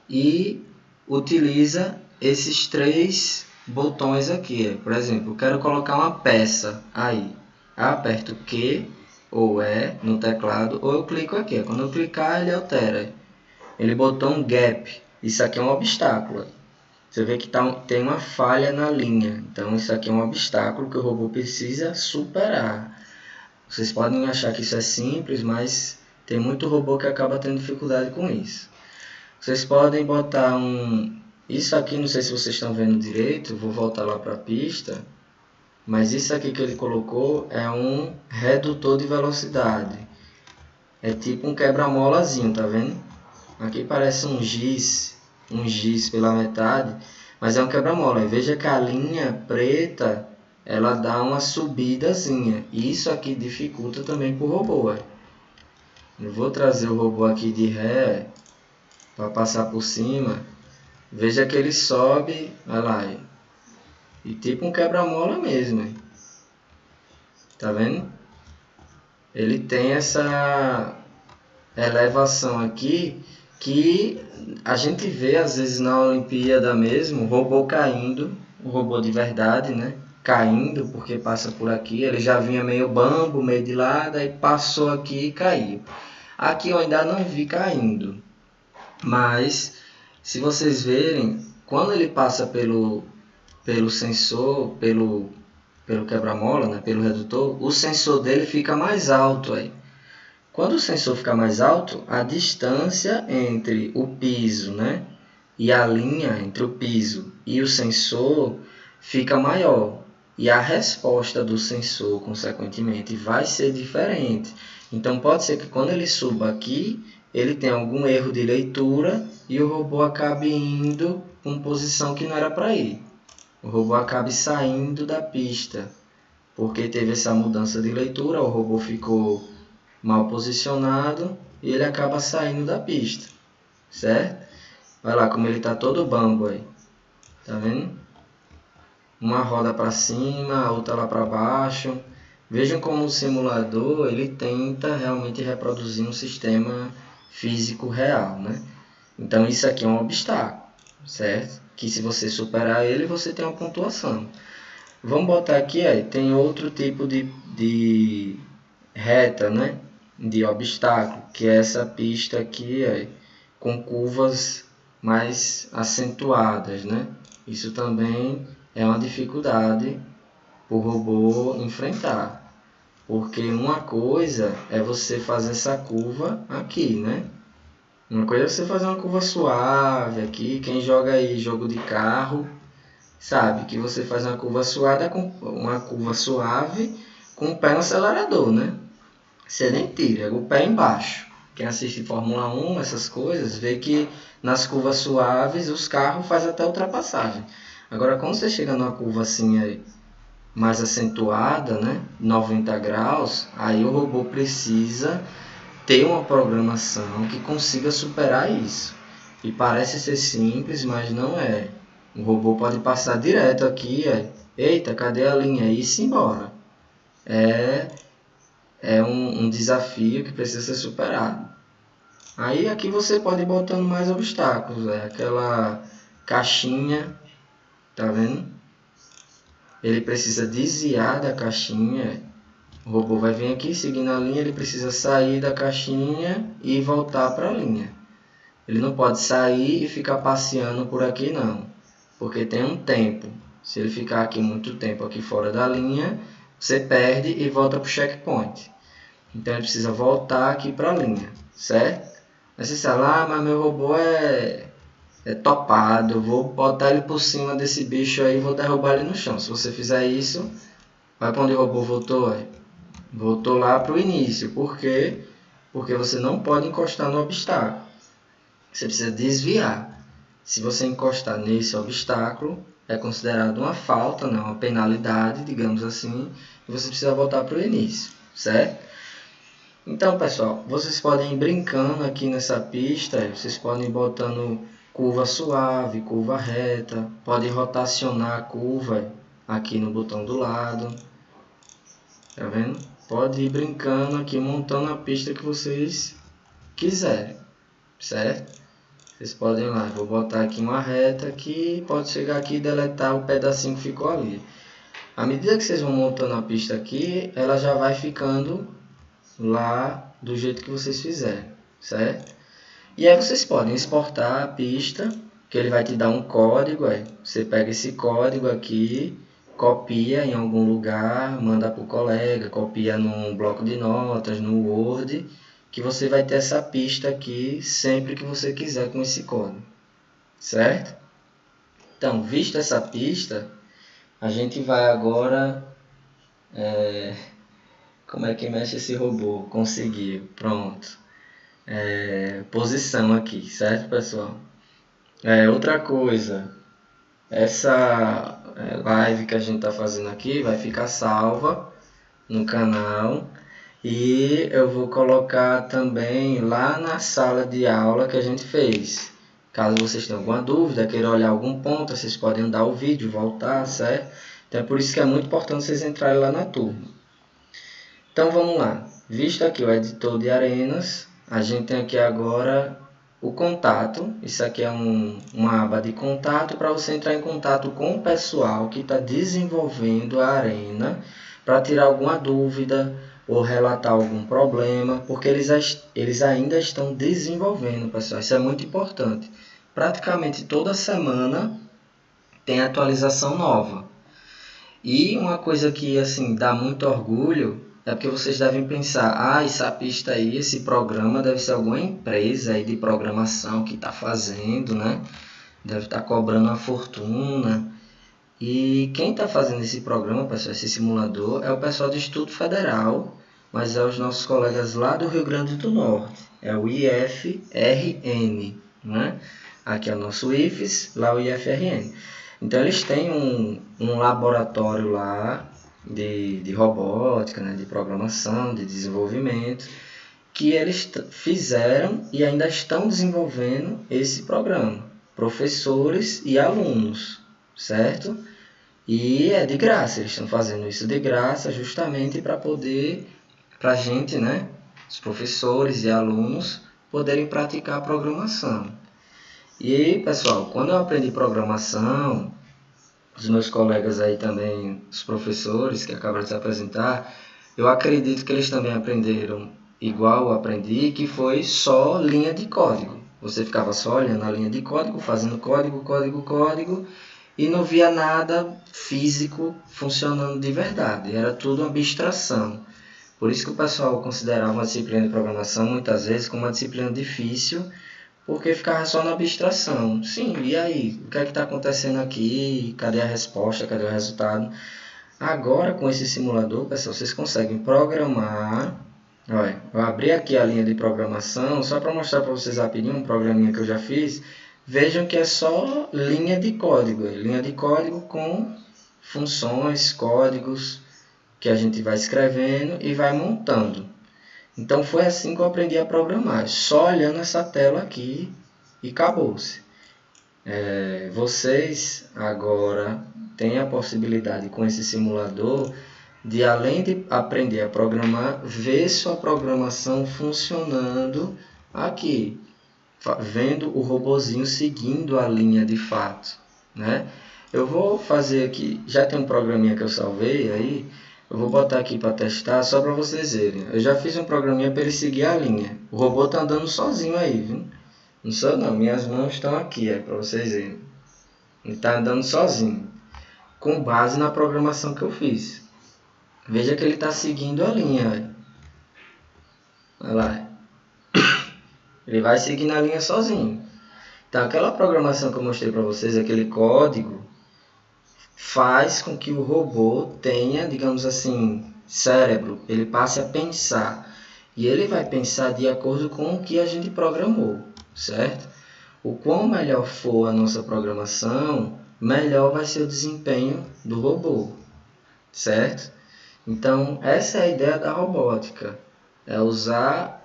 e utiliza esses três botões aqui. Por exemplo, eu quero colocar uma peça aí. Eu aperto Q ou E no teclado, ou eu clico aqui. Quando eu clicar, ele altera. Ele botou um gap. Isso aqui é um obstáculo. Você vê que tem uma falha na linha. Então, isso aqui é um obstáculo que o robô precisa superar. Vocês podem achar que isso é simples, mas tem muito robô que acaba tendo dificuldade com isso. Vocês podem botar isso aqui, não sei se vocês estão vendo direito, vou voltar lá para a pista. Mas isso aqui que ele colocou é um redutor de velocidade. É tipo um quebra-molazinho, tá vendo? Aqui parece um giz pela metade, mas é um quebra-mola. Veja que a linha preta, ela dá uma subidazinha. E isso aqui dificulta também para o robô. Eu vou trazer o robô aqui de ré para passar por cima. Veja que ele sobe, olha lá, e tipo um quebra-mola mesmo. Tá vendo? Ele tem essa elevação aqui que a gente vê às vezes na Olimpíada mesmo, o robô caindo, o robô de verdade, né? Caindo porque passa por aqui, ele já vinha meio bambo, meio de lado, aí passou aqui e caiu. Aqui eu ainda não vi caindo, mas se vocês verem, quando ele passa pelo sensor, pelo quebra-mola, né? Pelo redutor, o sensor dele fica mais alto aí. Quando o sensor fica mais alto, a distância entre o piso, né, e a linha entre o piso e o sensor fica maior. E a resposta do sensor, consequentemente, vai ser diferente. Então, pode ser que quando ele suba aqui, ele tenha algum erro de leitura e o robô acabe indo com posição que não era para ir. O robô acabe saindo da pista, porque teve essa mudança de leitura, o robô ficou mal posicionado e ele acaba saindo da pista, certo? Vai lá como ele está todo bambo aí, tá vendo? Uma roda para cima, a outra lá para baixo. Vejam como o simulador ele tenta realmente reproduzir um sistema físico real, né? Então isso aqui é um obstáculo, certo? Que se você superar ele, você tem uma pontuação. Vamos botar aqui, aí, tem outro tipo de reta, né? De obstáculo, que é essa pista aqui, aí, com curvas mais acentuadas, né? Isso também é uma dificuldade para o robô enfrentar. Porque uma coisa é você fazer essa curva aqui, né? Uma coisa é você fazer uma curva suave aqui. Quem joga aí jogo de carro sabe que você faz uma curva suave com o pé no acelerador, né? Você nem tira, o pé embaixo. Quem assiste Fórmula 1, essas coisas, vê que nas curvas suaves os carros fazem até ultrapassagem. Agora, quando você chega numa curva assim aí, mais acentuada, né, 90 graus, aí o robô precisa ter uma programação que consiga superar isso. E parece ser simples, mas não é. O robô pode passar direto aqui, eita, cadê a linha? E ir embora. É um desafio que precisa ser superado. Aí aqui você pode ir botando mais obstáculos, aquela caixinha, tá vendo? Ele precisa desviar da caixinha. O robô vai vir aqui seguindo a linha, ele precisa sair da caixinha e voltar para a linha. Ele não pode sair e ficar passeando por aqui não, porque tem um tempo. Se ele ficar aqui muito tempo aqui fora da linha, você perde e volta para o checkpoint. Então ele precisa voltar aqui para a linha, certo? Aí você fala, mas meu robô é topado, eu vou botar ele por cima desse bicho aí e vou derrubar ele no chão. Se você fizer isso, vai para onde o robô voltou? Voltou lá para o início. Por quê? Porque você não pode encostar no obstáculo. Você precisa desviar. Se você encostar nesse obstáculo, é considerado uma falta, né? Uma penalidade, digamos assim, e você precisa voltar para o início, certo? Então, pessoal, vocês podem ir brincando aqui nessa pista, vocês podem ir botando curva suave, curva reta, pode rotacionar a curva aqui no botão do lado, tá vendo? Pode ir brincando aqui, montando a pista que vocês quiserem, certo? Vocês podem ir lá, vou botar aqui uma reta aqui, pode chegar aqui e deletar o pedacinho que ficou ali. À medida que vocês vão montando a pista aqui, ela já vai ficando lá do jeito que vocês fizerem, certo? E aí vocês podem exportar a pista, que ele vai te dar um código, você pega esse código aqui, copia em algum lugar, manda para o colega, copia num bloco de notas, no Word, que você vai ter essa pista aqui sempre que você quiser com esse código, certo? Então, vista essa pista, a gente vai agora... Como é que mexe esse robô? Conseguiu, pronto. Posição aqui, certo, pessoal? Outra coisa, essa live que a gente está fazendo aqui vai ficar salva no canal e eu vou colocar também lá na sala de aula que a gente fez. Caso vocês tenham alguma dúvida, queiram olhar algum ponto, vocês podem dar o vídeo, voltar, certo? Então é por isso que é muito importante vocês entrarem lá na turma. Então vamos lá, visto aqui o editor de arenas, a gente tem aqui agora o contato. Isso aqui é uma aba de contato para você entrar em contato com o pessoal que está desenvolvendo a arena para tirar alguma dúvida ou relatar algum problema, porque eles ainda estão desenvolvendo, pessoal. Isso é muito importante. Praticamente toda semana tem atualização nova. E uma coisa que assim dá muito orgulho é porque vocês devem pensar, essa pista aí, esse programa deve ser alguma empresa aí de programação que está fazendo, né? Deve estar cobrando uma fortuna. E quem está fazendo esse programa, pessoal, esse simulador, é o pessoal do Instituto Federal, mas é os nossos colegas lá do Rio Grande do Norte. É o IFRN, né? Aqui é o nosso IFES, lá o IFRN. Então eles têm um laboratório lá de robótica, né, de programação, de desenvolvimento, que eles fizeram e ainda estão desenvolvendo esse programa, professores e alunos, certo? E é de graça, eles estão fazendo isso de graça justamente para a gente, né, os professores e alunos, poderem praticar a programação. E aí, pessoal, quando eu aprendi programação, os meus colegas aí também, os professores que acabaram de se apresentar, eu acredito que eles também aprenderam igual eu aprendi, que foi só linha de código. Você ficava só olhando a linha de código, fazendo código, e não via nada físico funcionando de verdade. Era tudo uma abstração. Por isso que o pessoal considerava uma disciplina de programação muitas vezes como uma disciplina difícil, porque ficava só na abstração. Sim, e aí? O que é que está acontecendo aqui? Cadê a resposta? Cadê o resultado? Agora, com esse simulador, pessoal, vocês conseguem programar. Olha, eu abri aqui a linha de programação, só para mostrar para vocês rapidinho um programinha que eu já fiz. Vejam que é só linha de código com funções, códigos que a gente vai escrevendo e vai montando. Então foi assim que eu aprendi a programar, só olhando essa tela aqui e acabou-se. Vocês agora têm a possibilidade com esse simulador de, além de aprender a programar, ver sua programação funcionando aqui, vendo o robozinho seguindo a linha de fato, né? Eu vou fazer aqui, já tem um programinha que eu salvei aí, eu vou botar aqui para testar só para vocês verem. Eu já fiz um programinha para ele seguir a linha. O robô está andando sozinho aí, viu? Não sou não, minhas mãos estão aqui, para vocês verem. Ele está andando sozinho, com base na programação que eu fiz. Veja que ele está seguindo a linha. Olha lá. Ele vai seguindo a linha sozinho. Então, aquela programação que eu mostrei para vocês, aquele código, faz com que o robô tenha, digamos assim, cérebro. Ele passe a pensar. E ele vai pensar de acordo com o que a gente programou, certo? O quão melhor for a nossa programação, melhor vai ser o desempenho do robô, certo? Então, essa é a ideia da robótica. É usar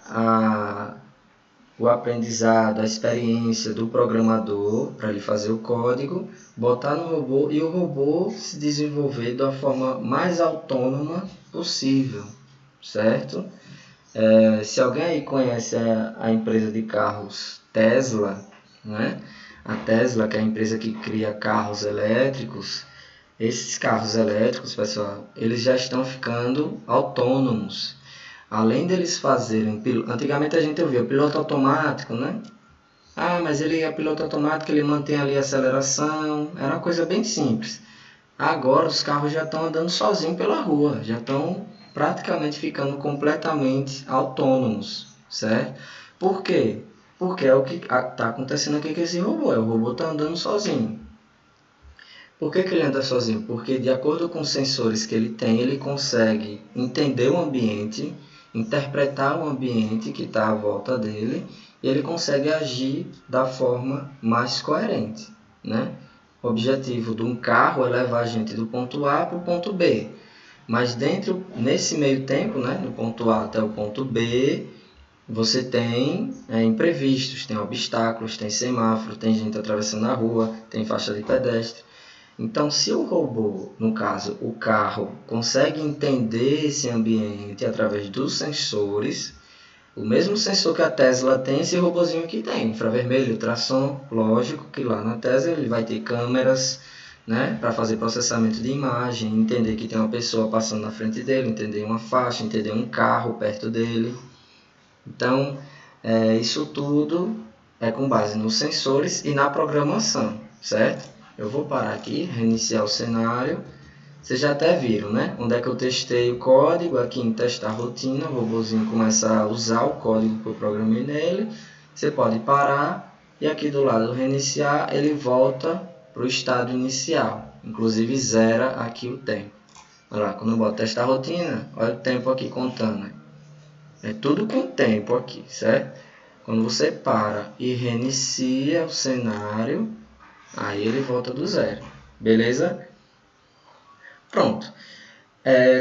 o aprendizado, a experiência do programador para ele fazer o código, botar no robô e o robô se desenvolver da forma mais autônoma possível, certo? Se alguém aí conhece a empresa de carros Tesla, né? A Tesla, que é a empresa que cria carros elétricos, esses carros elétricos, pessoal, eles já estão ficando autônomos. Além deles fazerem... Antigamente a gente ouvia piloto automático, né? Ah, mas ele é piloto automático, ele mantém ali a aceleração. Era uma coisa bem simples. Agora os carros já estão andando sozinhos pela rua. Já estão praticamente ficando completamente autônomos, certo? Por quê? Porque é o que está acontecendo aqui com esse robô. O robô está andando sozinho. Por que ele anda sozinho? Porque de acordo com os sensores que ele tem, ele consegue entender o ambiente, interpretar o ambiente que está à volta dele, e ele consegue agir da forma mais coerente, né? O objetivo de um carro é levar a gente do ponto A para o ponto B. Mas nesse meio tempo, né, do ponto A até o ponto B, você tem imprevistos, tem obstáculos, tem semáforo, tem gente atravessando a rua, tem faixa de pedestre. Então, se o robô, no caso o carro, consegue entender esse ambiente através dos sensores, o mesmo sensor que a Tesla tem, esse robozinho aqui tem, infravermelho, ultrassom, lógico que lá na Tesla ele vai ter câmeras, né, para fazer processamento de imagem, entender que tem uma pessoa passando na frente dele, entender uma faixa, entender um carro perto dele. Então, isso tudo é com base nos sensores e na programação, certo? Eu vou parar aqui, reiniciar o cenário. Vocês já até viram, né? Onde é que eu testei o código, aqui em testar rotina, o robozinho começa a usar o código que eu programei nele. Você pode parar e aqui do lado do reiniciar, ele volta para o estado inicial. Inclusive zera aqui o tempo. Olha lá, quando eu boto testar rotina, olha o tempo aqui contando. É tudo com tempo aqui, certo? Quando você para e reinicia o cenário, aí ele volta do zero, beleza? Pronto.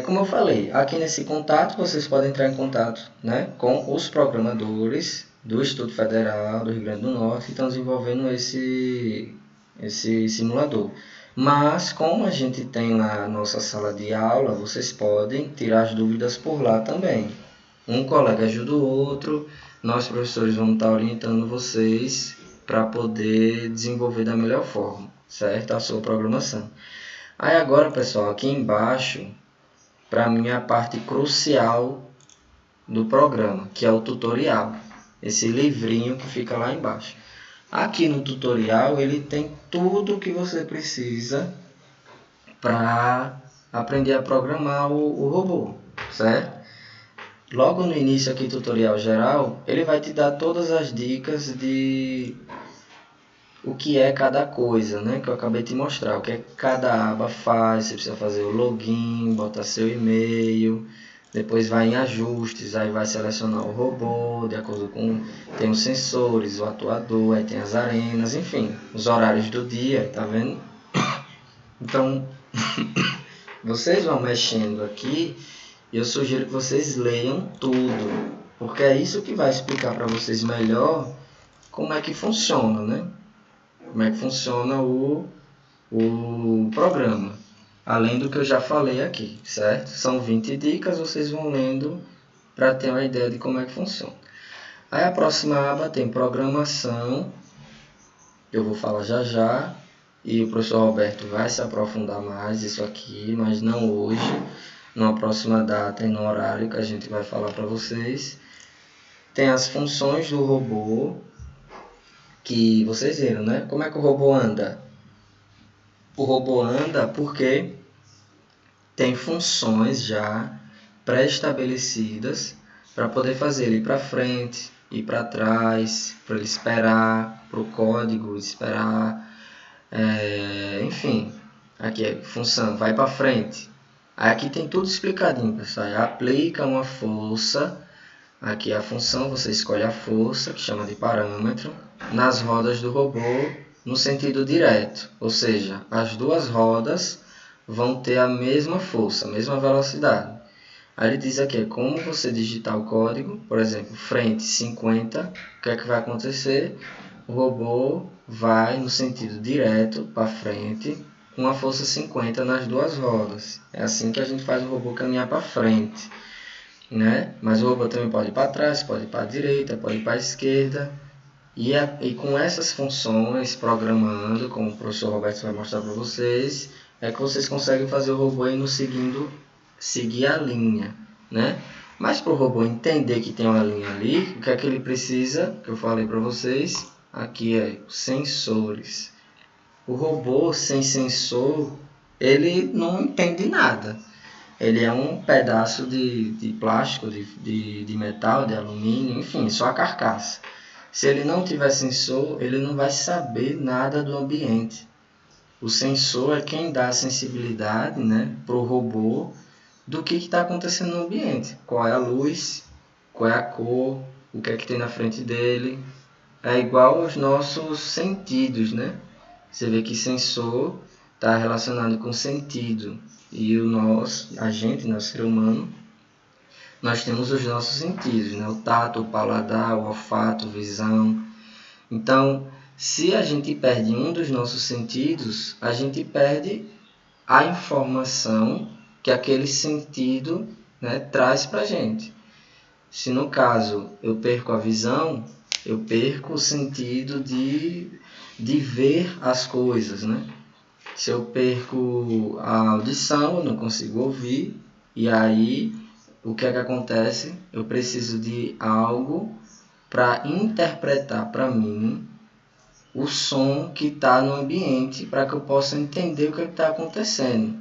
Como eu falei, aqui nesse contato vocês podem entrar em contato, né, com os programadores do Instituto Federal do Rio Grande do Norte que estão desenvolvendo esse simulador. Mas, como a gente tem lá a nossa sala de aula, vocês podem tirar as dúvidas por lá também. Um colega ajuda o outro, nós professores vamos estar orientando vocês para poder desenvolver da melhor forma, certo? A sua programação. Aí agora, pessoal, aqui embaixo, para mim é a parte crucial do programa, que é o tutorial. Esse livrinho que fica lá embaixo. Aqui no tutorial ele tem tudo o que você precisa para aprender a programar o robô, certo? Logo no início aqui, tutorial geral, ele vai te dar todas as dicas de o que é cada coisa, né? Que eu acabei de te mostrar, o que é que cada aba faz. Você precisa fazer o login, botar seu e-mail, depois vai em ajustes, aí vai selecionar o robô, de acordo com... Tem os sensores, o atuador, aí tem as arenas, enfim, os horários do dia, tá vendo? Então, vocês vão mexendo aqui e eu sugiro que vocês leiam tudo, porque é isso que vai explicar para vocês melhor como é que funciona, né? Como é que funciona o programa. Além do que eu já falei aqui, certo? São 20 dicas, vocês vão lendo para ter uma ideia de como é que funciona. Aí a próxima aba tem programação, eu vou falar já já, e o professor Roberto vai se aprofundar mais isso aqui, mas não hoje, numa próxima data e no horário que a gente vai falar para vocês. Tem as funções do robô, que vocês viram, né? Como é que o robô anda? O robô anda porque tem funções já pré-estabelecidas para poder fazer ele ir para frente, ir para trás, para ele esperar, para o código esperar, enfim, aqui é função, vai para frente. Aí aqui tem tudo explicadinho, pessoal. Aí aplica uma força, aqui é a função, você escolhe a força, que chama de parâmetro, nas rodas do robô no sentido direto, ou seja, as duas rodas vão ter a mesma força, a mesma velocidade. Aí ele diz aqui, como você digitar o código, por exemplo, frente 50, o que é que vai acontecer? O robô vai no sentido direto para frente, com a força 50 nas duas rodas. É assim que a gente faz o robô caminhar para frente, né? Mas o robô também pode ir para trás, pode ir para a direita, pode ir para a esquerda. E com essas funções, programando, como o professor Roberto vai mostrar para vocês, é que vocês conseguem fazer o robô indo seguir a linha, né? Mas para o robô entender que tem uma linha ali, o que é que ele precisa, que eu falei para vocês, aqui é sensores. O robô sem sensor, ele não entende nada. Ele é um pedaço de plástico, de metal, de alumínio, enfim, só a carcaça. Se ele não tiver sensor, ele não vai saber nada do ambiente. O sensor é quem dá a sensibilidade, né, para o robô do que está acontecendo no ambiente. Qual é a luz, qual é a cor, o que é que tem na frente dele. É igual aos nossos sentidos, né? Você vê que sensor está relacionado com sentido. E a gente, né, o ser humano, nós temos os nossos sentidos, né? O tato, o paladar, o olfato, visão. Então, se a gente perde um dos nossos sentidos, a gente perde a informação que aquele sentido, né, traz para a gente. Se no caso eu perco a visão, eu perco o sentido de ver as coisas, né? Se eu perco a audição, eu não consigo ouvir, e aí o que é que acontece? Eu preciso de algo para interpretar para mim o som que está no ambiente, para que eu possa entender o que está acontecendo.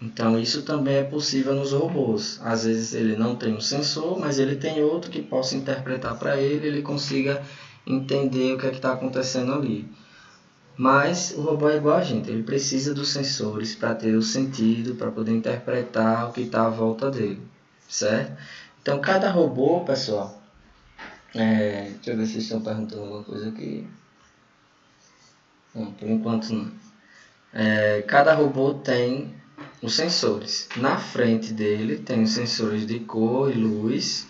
Então isso também é possível nos robôs. Às vezes ele não tem um sensor, mas ele tem outro que possa interpretar para ele consiga entender o que está acontecendo ali. Mas o robô é igual a gente, ele precisa dos sensores para ter o sentido, para poder interpretar o que está à volta dele, certo? Então cada robô, pessoal, deixa eu ver se vocês estão perguntando alguma coisa aqui. Não, por enquanto não. Cada robô tem os sensores. Na frente dele tem os sensores de cor e luz.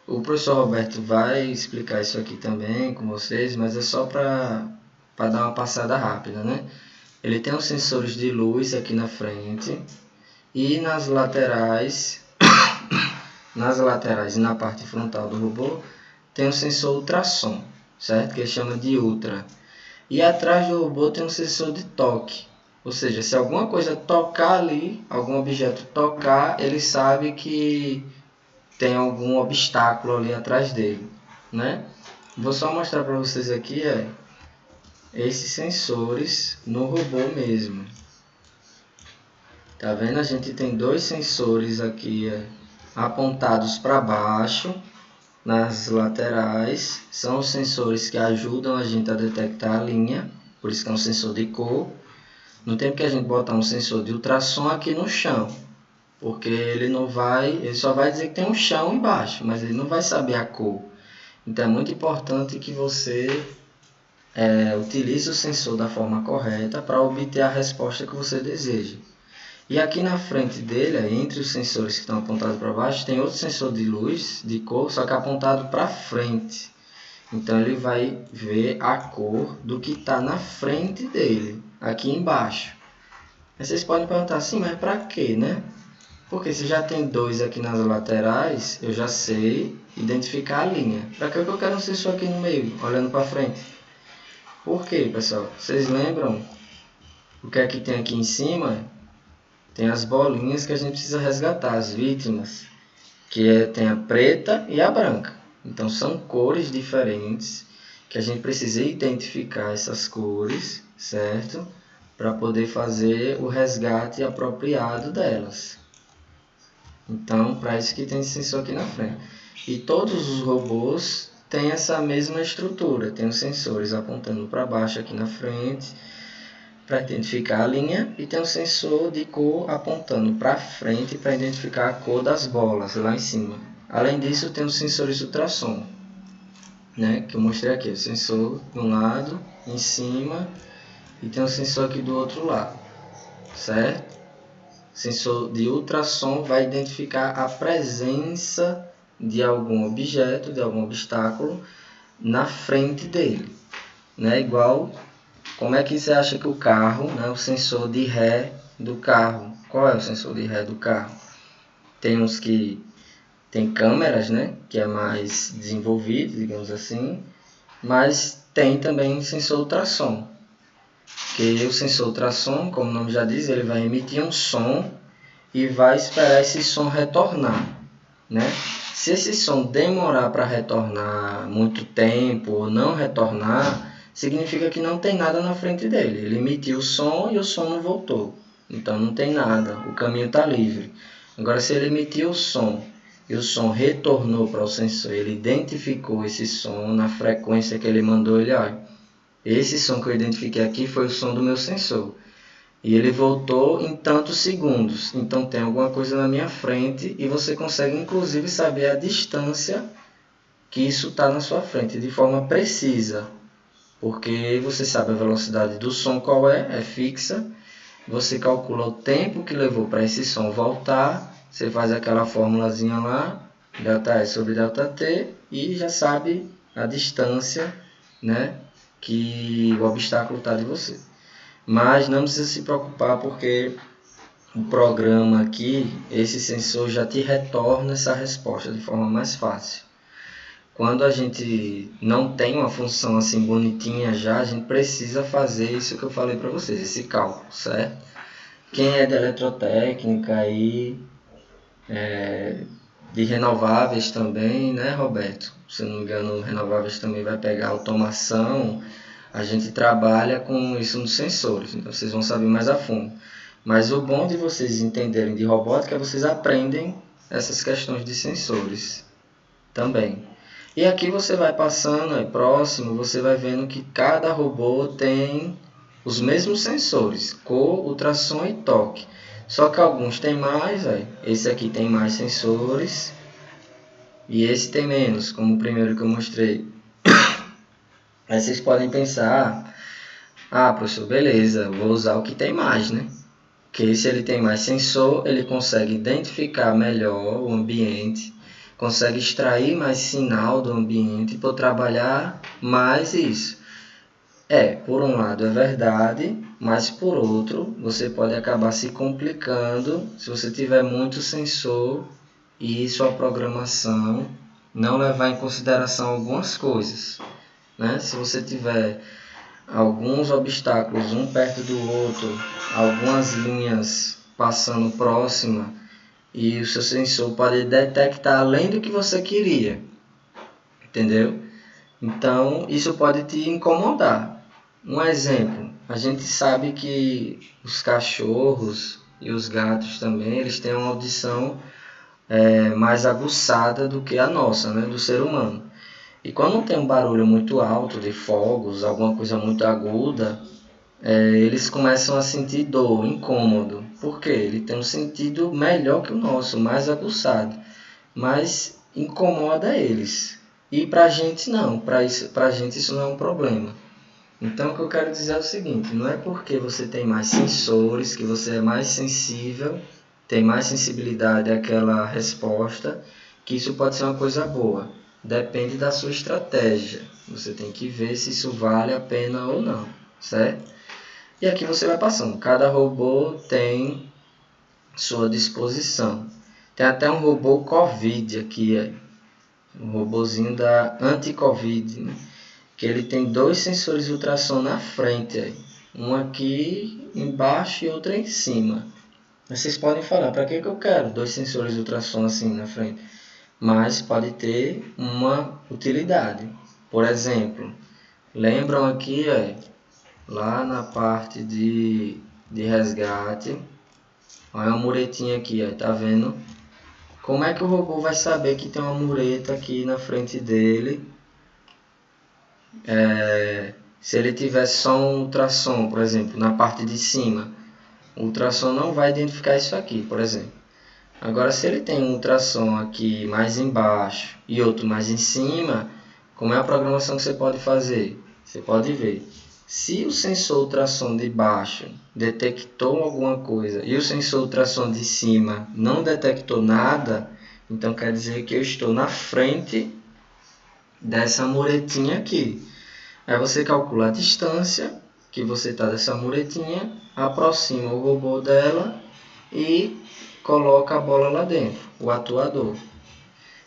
O professor Roberto vai explicar isso aqui também com vocês, mas é só para dar uma passada rápida, né? Ele tem os sensores de luz aqui na frente e nas laterais e na parte frontal do robô tem um sensor ultrassom, certo? Que ele chama de ultra. E atrás do robô tem um sensor de toque, ou seja, se alguma coisa tocar ali, algum objeto tocar, ele sabe que tem algum obstáculo ali atrás dele, né? Vou só mostrar para vocês aqui esses sensores no robô mesmo. Tá vendo? A gente tem dois sensores aqui apontados para baixo, nas laterais. São os sensores que ajudam a gente a detectar a linha, por isso que é um sensor de cor. No tempo que a gente botar um sensor de ultrassom aqui no chão, porque ele só vai dizer que tem um chão embaixo, mas ele não vai saber a cor. Então é muito importante que você utilize o sensor da forma correta para obter a resposta que você deseja. E aqui na frente dele, entre os sensores que estão apontados para baixo, tem outro sensor de luz, de cor, só que apontado para frente. Então ele vai ver a cor do que está na frente dele, aqui embaixo. Aí vocês podem perguntar assim, mas para quê, né? Porque se já tem dois aqui nas laterais, eu já sei identificar a linha. Para que eu quero um sensor aqui no meio, olhando para frente? Por quê, pessoal? Vocês lembram o que é que tem aqui em cima? Tem as bolinhas que a gente precisa resgatar, as vítimas, que tem a preta e a branca. Então são cores diferentes que a gente precisa identificar essas cores, certo? Para poder fazer o resgate apropriado delas. Então, para isso que tem esse sensor aqui na frente. E todos os robôs têm essa mesma estrutura. Tem os sensores apontando para baixo aqui na frente, para identificar a linha, e tem um sensor de cor apontando para frente para identificar a cor das bolas lá em cima. Além disso, tem os sensores ultrassom, né, que eu mostrei aqui, o sensor de um lado, em cima, e tem um sensor aqui do outro lado, certo? O sensor de ultrassom vai identificar a presença de algum objeto, de algum obstáculo na frente dele, né, igual. Como é que você acha que o carro, né, o sensor de ré do carro, qual é o sensor de ré do carro? Tem uns que tem câmeras, né, que é mais desenvolvido, digamos assim, mas tem também um sensor ultrassom. Que o sensor ultrassom, como o nome já diz, ele vai emitir um som e vai esperar esse som retornar, né? Se esse som demorar para retornar muito tempo ou não retornar, significa que não tem nada na frente dele. Ele emitiu o som e o som não voltou. Então não tem nada, o caminho está livre. Agora, se ele emitiu o som e o som retornou para o sensor, ele identificou esse som na frequência que ele mandou, ele, olha, esse som que eu identifiquei aqui foi o som do meu sensor. E ele voltou em tantos segundos. Então tem alguma coisa na minha frente e você consegue inclusive saber a distância que isso está na sua frente de forma precisa. Porque você sabe a velocidade do som qual é fixa. Você calcula o tempo que levou para esse som voltar. Você faz aquela formulazinha lá, ΔE sobre ΔT, e já sabe a distância, né, que o obstáculo está de você. Mas não precisa se preocupar, porque o programa aqui, esse sensor já te retorna essa resposta de forma mais fácil. Quando a gente não tem uma função assim bonitinha já, a gente precisa fazer isso que eu falei para vocês, esse cálculo, certo? Quem é de eletrotécnica aí, de renováveis também, né, Roberto? Se não me engano, renováveis também vai pegar automação. A gente trabalha com isso nos sensores, então vocês vão saber mais a fundo. Mas o bom de vocês entenderem de robótica é que vocês aprendem essas questões de sensores também. E aqui você vai passando, próximo, você vai vendo que cada robô tem os mesmos sensores, cor, ultrassom e toque. Só que alguns tem mais, esse aqui tem mais sensores e esse tem menos, como o primeiro que eu mostrei. Aí vocês podem pensar, professor, beleza, vou usar o que tem mais, né? Porque se ele tem mais sensor, ele consegue identificar melhor o ambiente, consegue extrair mais sinal do ambiente para trabalhar mais isso. Por um lado é verdade, mas por outro, você pode acabar se complicando se você tiver muito sensor e sua programação não levar em consideração algumas coisas, né? Se você tiver alguns obstáculos um perto do outro, algumas linhas passando próxima, e o seu sensor pode detectar além do que você queria, entendeu? Então isso pode te incomodar. Um exemplo, a gente sabe que os cachorros e os gatos também, eles têm uma audição mais aguçada do que a nossa, né, do ser humano. E quando tem um barulho muito alto de fogos, alguma coisa muito aguda, eles começam a sentir dor, incômodo. Por quê? Ele tem um sentido melhor que o nosso, mais aguçado. Mas incomoda eles. E pra gente não, pra gente isso não é um problema. Então o que eu quero dizer é o seguinte, não é porque você tem mais sensores, que você é mais sensível, tem mais sensibilidade àquela resposta, que isso pode ser uma coisa boa. Depende da sua estratégia. Você tem que ver se isso vale a pena ou não, certo? E aqui você vai passando. Cada robô tem sua disposição. Tem até um robô Covid aqui, um robozinho da anti-Covid, né? Que ele tem 2 sensores de ultrassom na frente, um aqui embaixo e outro em cima. Vocês podem falar, para que eu quero 2 sensores de ultrassom assim na frente? Mas pode ter uma utilidade. Por exemplo, lembram aqui, lá na parte de resgate, olha uma muretinha aqui, tá vendo? Como é que o robô vai saber que tem uma mureta aqui na frente dele? Se ele tivesse só um ultrassom, por exemplo, na parte de cima, o ultrassom não vai identificar isso aqui, por exemplo. Agora, se ele tem um ultrassom aqui mais embaixo e outro mais em cima, como é a programação que você pode fazer? Você pode ver. Se o sensor ultrassom de baixo detectou alguma coisa e o sensor ultrassom de cima não detectou nada, então quer dizer que eu estou na frente dessa muretinha aqui. Aí você calcula a distância que você está dessa muretinha, aproxima o robô dela e coloca a bola lá dentro, o atuador.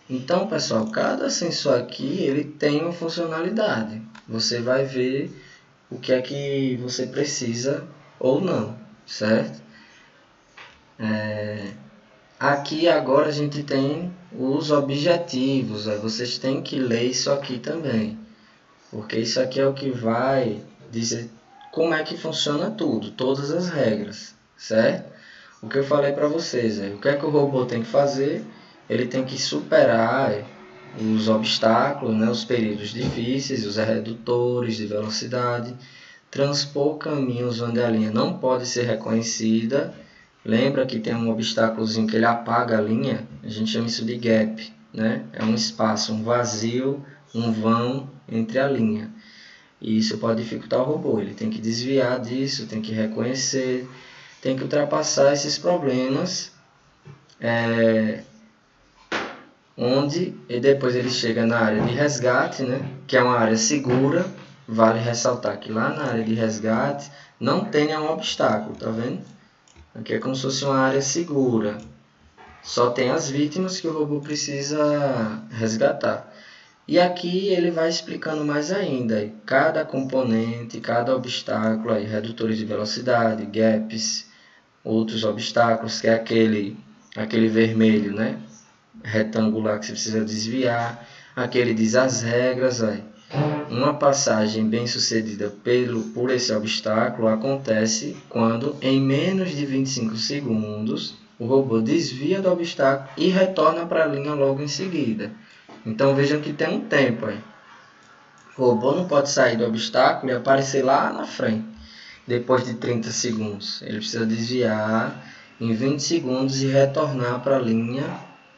Então, pessoal, cada sensor aqui ele tem uma funcionalidade. Você vai ver o que é que você precisa ou não, certo? Aqui agora a gente tem os objetivos. Vocês têm que ler isso aqui também, porque isso aqui é o que vai dizer como é que funciona tudo, todas as regras, certo? O que eu falei para vocês, o que é que o robô tem que fazer? Ele tem que superar os obstáculos, né, os períodos difíceis, os redutores de velocidade, transpor caminhos onde a linha não pode ser reconhecida. Lembra que tem um obstáculozinho que ele apaga a linha? A gente chama isso de gap, né? É um espaço, um vazio, um vão entre a linha. E isso pode dificultar o robô. Ele tem que desviar disso, tem que reconhecer, tem que ultrapassar esses problemas, onde e depois ele chega na área de resgate, né? Que é uma área segura. Vale ressaltar que lá na área de resgate não tem nenhum obstáculo, tá vendo? Aqui é como se fosse uma área segura. Só tem as vítimas que o robô precisa resgatar. E aqui ele vai explicando mais ainda. Cada componente, cada obstáculo, redutores de velocidade, gaps, outros obstáculos, que é aquele vermelho, né? Retangular que você precisa desviar. Aqui ele diz as regras. Uma passagem bem sucedida por esse obstáculo acontece quando, em menos de 25 segundos, o robô desvia do obstáculo e retorna para a linha logo em seguida. Então vejam que tem um tempo. O robô não pode sair do obstáculo e aparecer lá na frente depois de 30 segundos. Ele precisa desviar em 20 segundos e retornar para a linha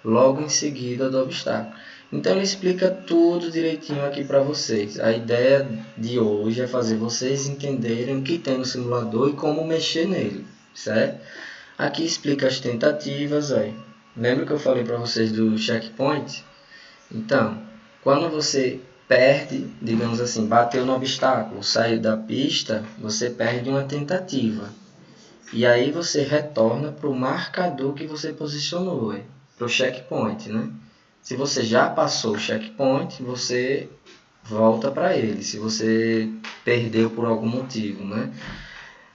logo em seguida do obstáculo. Então ele explica tudo direitinho aqui para vocês. A ideia de hoje é fazer vocês entenderem o que tem no simulador e como mexer nele, certo? Aqui explica as tentativas. Lembra que eu falei para vocês do checkpoint? Então, quando você perde, digamos assim, bateu no obstáculo, saiu da pista, você perde uma tentativa. E aí você retorna para o marcador que você posicionou, para o checkpoint, né? Se você já passou o checkpoint, você volta para ele, se você perdeu por algum motivo, né?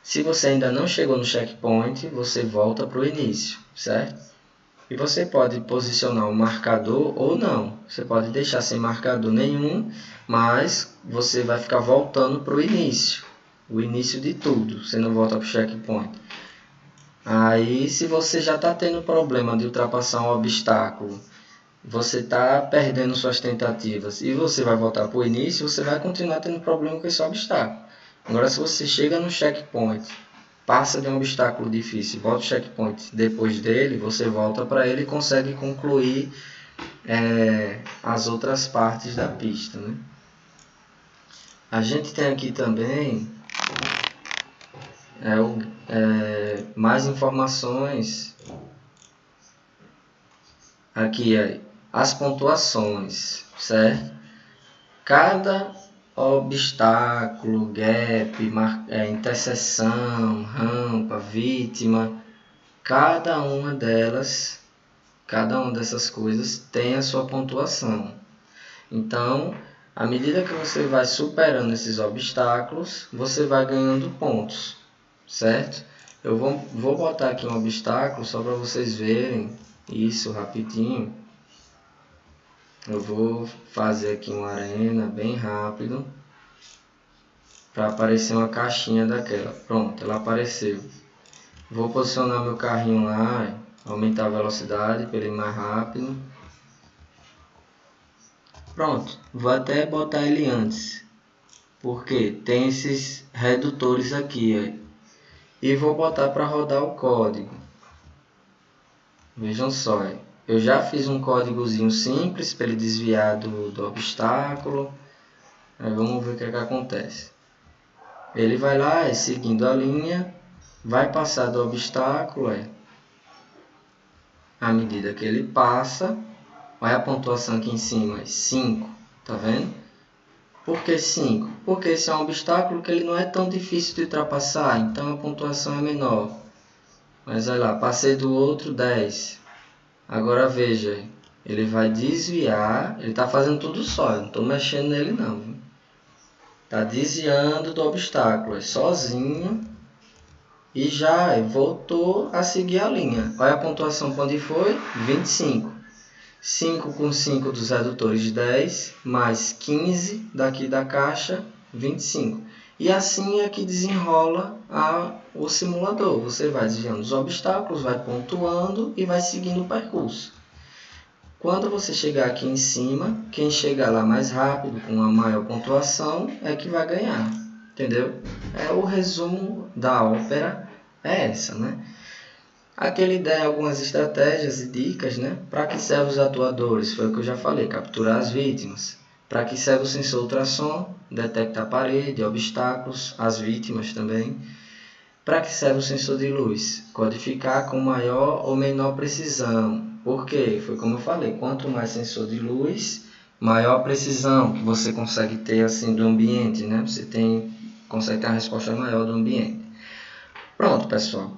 Se você ainda não chegou no checkpoint, você volta para o início, certo? E você pode posicionar um marcador ou não. Você pode deixar sem marcador nenhum, mas você vai ficar voltando para o início de tudo. Você não volta para o checkpoint. Aí, se você já está tendo problema de ultrapassar um obstáculo, você está perdendo suas tentativas e você vai voltar para o início, você vai continuar tendo problema com esse obstáculo. Agora, se você chega no checkpoint, passa de um obstáculo difícil, volta o checkpoint depois dele, você volta para ele e consegue concluir as outras partes da pista, né? A gente tem aqui também mais informações. Aqui as pontuações, certo? Cada obstáculo, gap, interseção, rampa, vítima, cada uma dessas coisas tem a sua pontuação. Então, à medida que você vai superando esses obstáculos, você vai ganhando pontos, certo? Eu vou botar aqui um obstáculo só para vocês verem isso rapidinho. Eu vou fazer aqui uma arena bem rápido para aparecer uma caixinha daquela. Pronto, ela apareceu. Vou posicionar meu carrinho lá, aumentar a velocidade para ele ir mais rápido. Pronto, vou até botar ele antes, porque tem esses redutores aqui, e vou botar para rodar o código. Vejam só, eu já fiz um códigozinho simples para ele desviar do obstáculo. Aí vamos ver o que acontece. Ele vai lá, seguindo a linha, vai passar do obstáculo. À medida que ele passa, olha a pontuação aqui em cima, 5, tá vendo? Por que 5? Porque esse é um obstáculo que ele não é tão difícil de ultrapassar, então a pontuação é menor. Mas olha lá, passei do outro 10. Agora veja, ele vai desviar, ele está fazendo tudo só, eu não estou mexendo nele não. Está desviando do obstáculo, sozinho, e já voltou a seguir a linha. Olha a pontuação para onde foi? 25. 5 com 5 dos redutores, 10, mais 15 daqui da caixa, 25. E assim é que desenrola o simulador. Você vai desviando os obstáculos, vai pontuando e vai seguindo o percurso. Quando você chegar aqui em cima, quem chegar lá mais rápido, com a maior pontuação, é que vai ganhar. Entendeu? O resumo da ópera é essa, né? Aqui ele dá algumas estratégias e dicas, né? Para que servem os atuadores? Foi o que eu já falei, capturar as vítimas. Para que serve o sensor ultrassom? Detectar a parede, obstáculos, as vítimas também. Para que serve o sensor de luz? Codificar com maior ou menor precisão. Por quê? Foi como eu falei, quanto mais sensor de luz, maior precisão que você consegue ter assim do ambiente, né? Você consegue ter uma resposta maior do ambiente. Pronto, pessoal.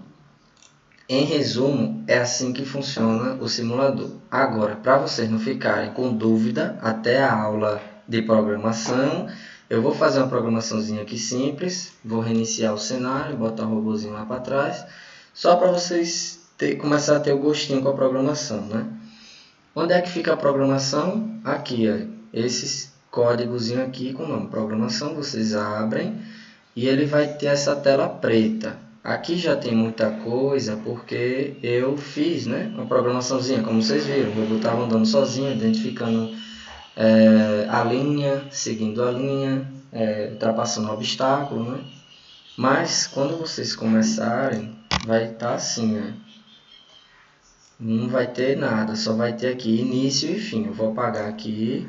Em resumo, é assim que funciona o simulador. Agora, para vocês não ficarem com dúvida até a aula de programação, eu vou fazer uma programaçãozinha aqui simples, vou reiniciar o cenário, botar o robozinho lá para trás, só para vocês começar a ter o gostinho com a programação, né? Onde é que fica a programação? Aqui, esses códigozinho aqui com o nome programação, vocês abrem e ele vai ter essa tela preta. Aqui já tem muita coisa porque eu fiz, né, uma programaçãozinha, como vocês viram. O robô estava andando sozinho, identificando a linha, seguindo a linha, ultrapassando o obstáculo, né? Mas quando vocês começarem, vai estar assim, né? Não vai ter nada, só vai ter aqui início e fim. Eu vou apagar aqui.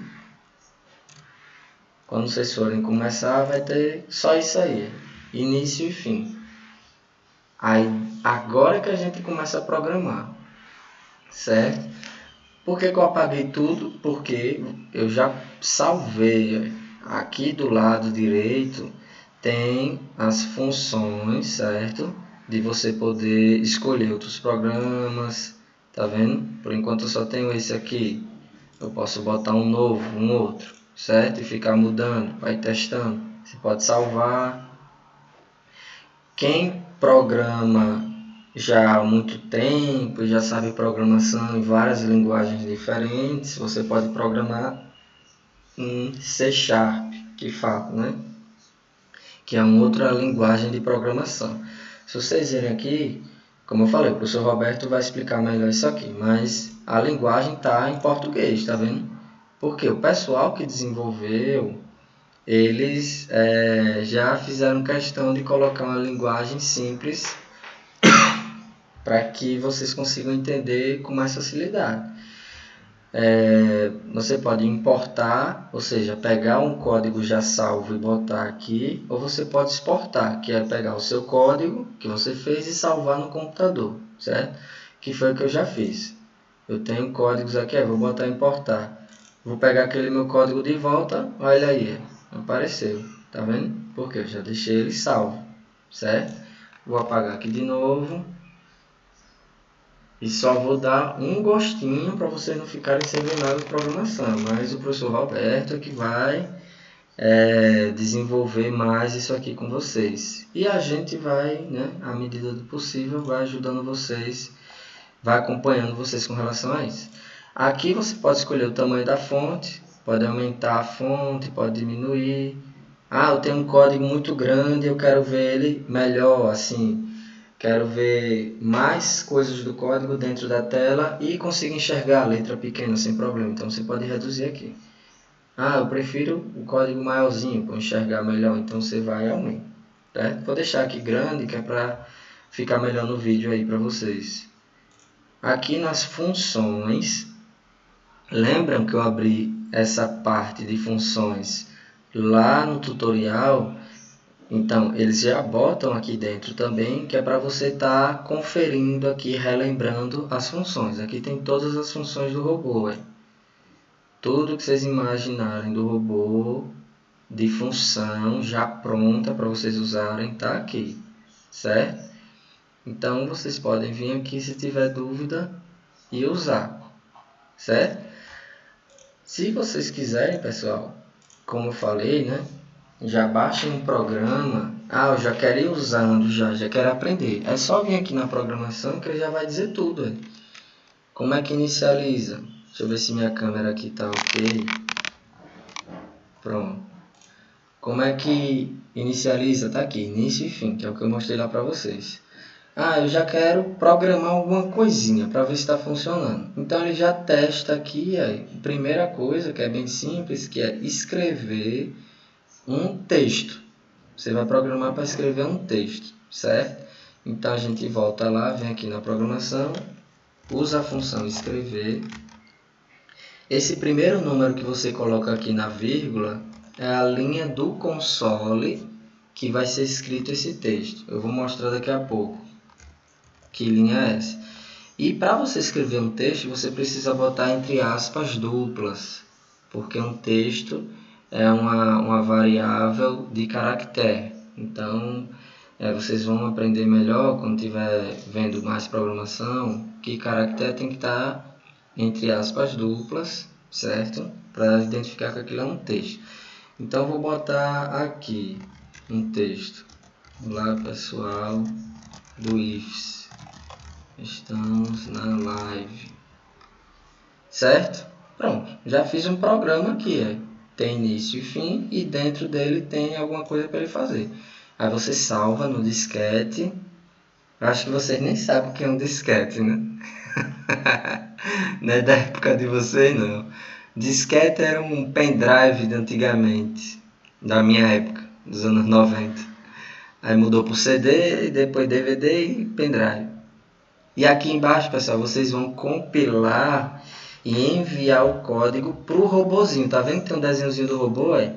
Quando vocês forem começar, vai ter só isso aí, início e fim. Aí, agora que a gente começa a programar, certo? Por que eu apaguei tudo? Porque eu já salvei. Aqui do lado direito tem as funções, certo? De você poder escolher outros programas, tá vendo? Por enquanto eu só tenho esse aqui. Eu posso botar um novo, um outro, certo? E ficar mudando, vai testando. Você pode salvar. Quem programa já há muito tempo, já sabe programação em várias linguagens diferentes, você pode programar em C Sharp, que fala, né? Que é uma outra linguagem de programação. Se vocês verem aqui, como eu falei, o professor Roberto vai explicar melhor isso aqui, mas a linguagem está em português, tá vendo? Porque o pessoal que desenvolveu, eles já fizeram questão de colocar uma linguagem simples para que vocês consigam entender com mais facilidade. Você pode importar, ou seja, pegar um código já salvo e botar aqui, ou você pode exportar, que é pegar o seu código que você fez e salvar no computador, certo? Que foi o que eu já fiz. Eu tenho códigos aqui, vou botar importar. Vou pegar aquele meu código de volta, olha aí, apareceu, tá vendo? Porque eu já deixei ele salvo, certo? Vou apagar aqui de novo. E só vou dar um gostinho para vocês não ficarem sem ver nada de programação. Mas o professor Roberto é que vai desenvolver mais isso aqui com vocês. E a gente vai, né, à medida do possível, vai ajudando vocês, vai acompanhando vocês com relação a isso. Aqui você pode escolher o tamanho da fonte, pode aumentar a fonte, pode diminuir. Eu tenho um código muito grande, eu quero ver ele melhor, assim. Quero ver mais coisas do código dentro da tela e consigo enxergar a letra pequena sem problema. Então você pode reduzir aqui. Eu prefiro o código maiorzinho para enxergar melhor. Então você vai e aumenta. Certo? Vou deixar aqui grande que é para ficar melhor no vídeo aí para vocês. Aqui nas funções, lembram que eu abri essa parte de funções lá no tutorial? Então, eles já botam aqui dentro também, que é para você estar conferindo aqui, relembrando as funções. Aqui tem todas as funções do robô. Tudo que vocês imaginarem do robô, de função, já pronta para vocês usarem, está aqui, certo? Então, vocês podem vir aqui se tiver dúvida e usar, certo? Se vocês quiserem, pessoal, como eu falei, né? Já baixem um programa. Eu já quero ir usando, já quero aprender. É só vir aqui na programação que ele já vai dizer tudo. Como é que inicializa? Deixa eu ver se minha câmera aqui está ok. Pronto. Como é que inicializa? Está aqui, início e fim, que é o que eu mostrei lá para vocês. Eu já quero programar alguma coisinha para ver se está funcionando. Então ele já testa aqui a primeira coisa, que é bem simples, que é escrever um texto. Você vai programar para escrever um texto, certo? Então a gente volta lá, vem aqui na programação, usa a função escrever. Esse primeiro número que você coloca aqui na vírgula é a linha do console que vai ser escrito esse texto. Eu vou mostrar daqui a pouco que linha é essa. E para você escrever um texto, você precisa botar entre aspas duplas, porque um texto é uma variável de caractere. Então, vocês vão aprender melhor quando estiver vendo mais programação, que caractere tem que estar entre aspas duplas, certo? Para identificar que aquilo é um texto. Então, vou botar aqui um texto. Olá, pessoal do IFES. Estamos na live. Certo? Pronto. Já fiz um programa aqui, tem início e fim, e dentro dele tem alguma coisa para ele fazer. Aí você salva no disquete. Acho que vocês nem sabem o que é um disquete, né? Não é da época de vocês, não. Disquete era um pendrive de antigamente, da minha época, dos anos 90. Aí mudou para o CD, e depois DVD e pendrive. E aqui embaixo, pessoal, vocês vão compilar e enviar o código para o robozinho. Tá vendo que tem um desenhozinho do robô aí?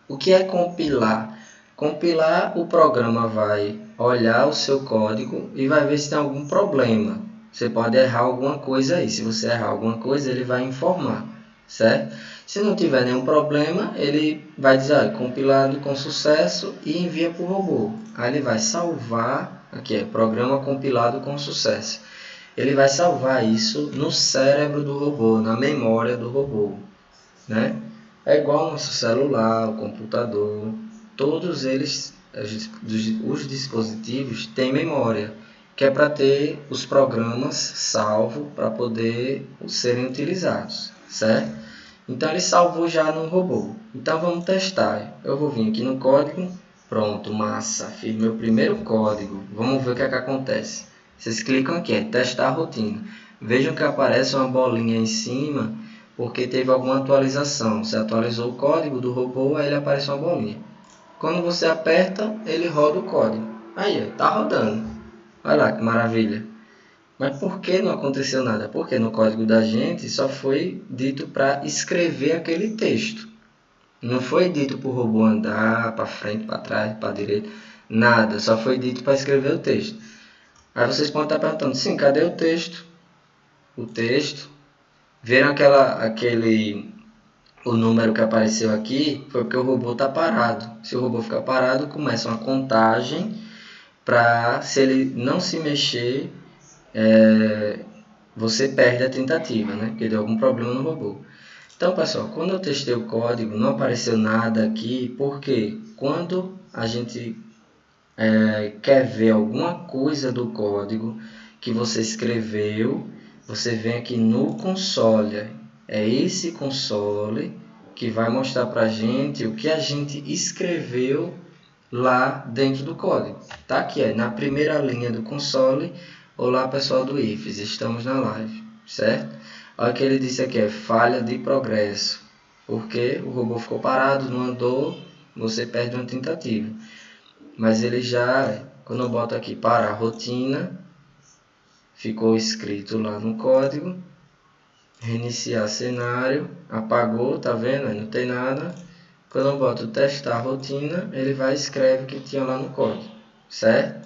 O que é compilar? Compilar, o programa vai olhar o seu código e vai ver se tem algum problema, você pode errar alguma coisa aí. Se você errar alguma coisa, ele vai informar, certo? Se não tiver nenhum problema, ele vai dizer, compilado com sucesso e envia para o robô. Aí ele vai salvar, aqui é programa compilado com sucesso. Ele vai salvar isso no cérebro do robô, na memória do robô, né? É igual ao nosso celular, o computador, todos eles, os dispositivos têm memória, que é para ter os programas salvos para poder serem utilizados, certo? Então ele salvou já no robô. Então vamos testar. Eu vou vir aqui no código. Pronto, massa. Fiz meu primeiro código. Vamos ver o que é que acontece. Vocês clicam aqui, testar a rotina. Vejam que aparece uma bolinha em cima, porque teve alguma atualização. Você atualizou o código do robô, aí ele aparece uma bolinha. Quando você aperta, ele roda o código. Aí, está rodando. Olha lá que maravilha. Mas por que não aconteceu nada? Porque no código da gente só foi dito para escrever aquele texto. Não foi dito para o robô andar para frente, para trás, para direita. Nada, só foi dito para escrever o texto. Aí vocês podem estar perguntando, sim, cadê o texto? O texto. Viram o número que apareceu aqui? Foi porque o robô está parado. Se o robô ficar parado, começa uma contagem para, se ele não se mexer, você perde a tentativa, né? Porque deu algum problema no robô. Então, pessoal, quando eu testei o código, não apareceu nada aqui, porque quando a gente quer ver alguma coisa do código que você escreveu, você vem aqui no console. É esse console que vai mostrar para a gente o que a gente escreveu lá dentro do código. Tá aqui, na primeira linha do console. Olá, pessoal do IFES, estamos na live, certo? Olha o que ele disse aqui, falha de progresso, porque o robô ficou parado, não andou, você perde uma tentativa. Mas ele já, quando eu boto aqui para a rotina, ficou escrito lá no código, reiniciar cenário, apagou, tá vendo? Não tem nada. Quando eu boto testar a rotina, ele vai e escreve o que tinha lá no código, certo?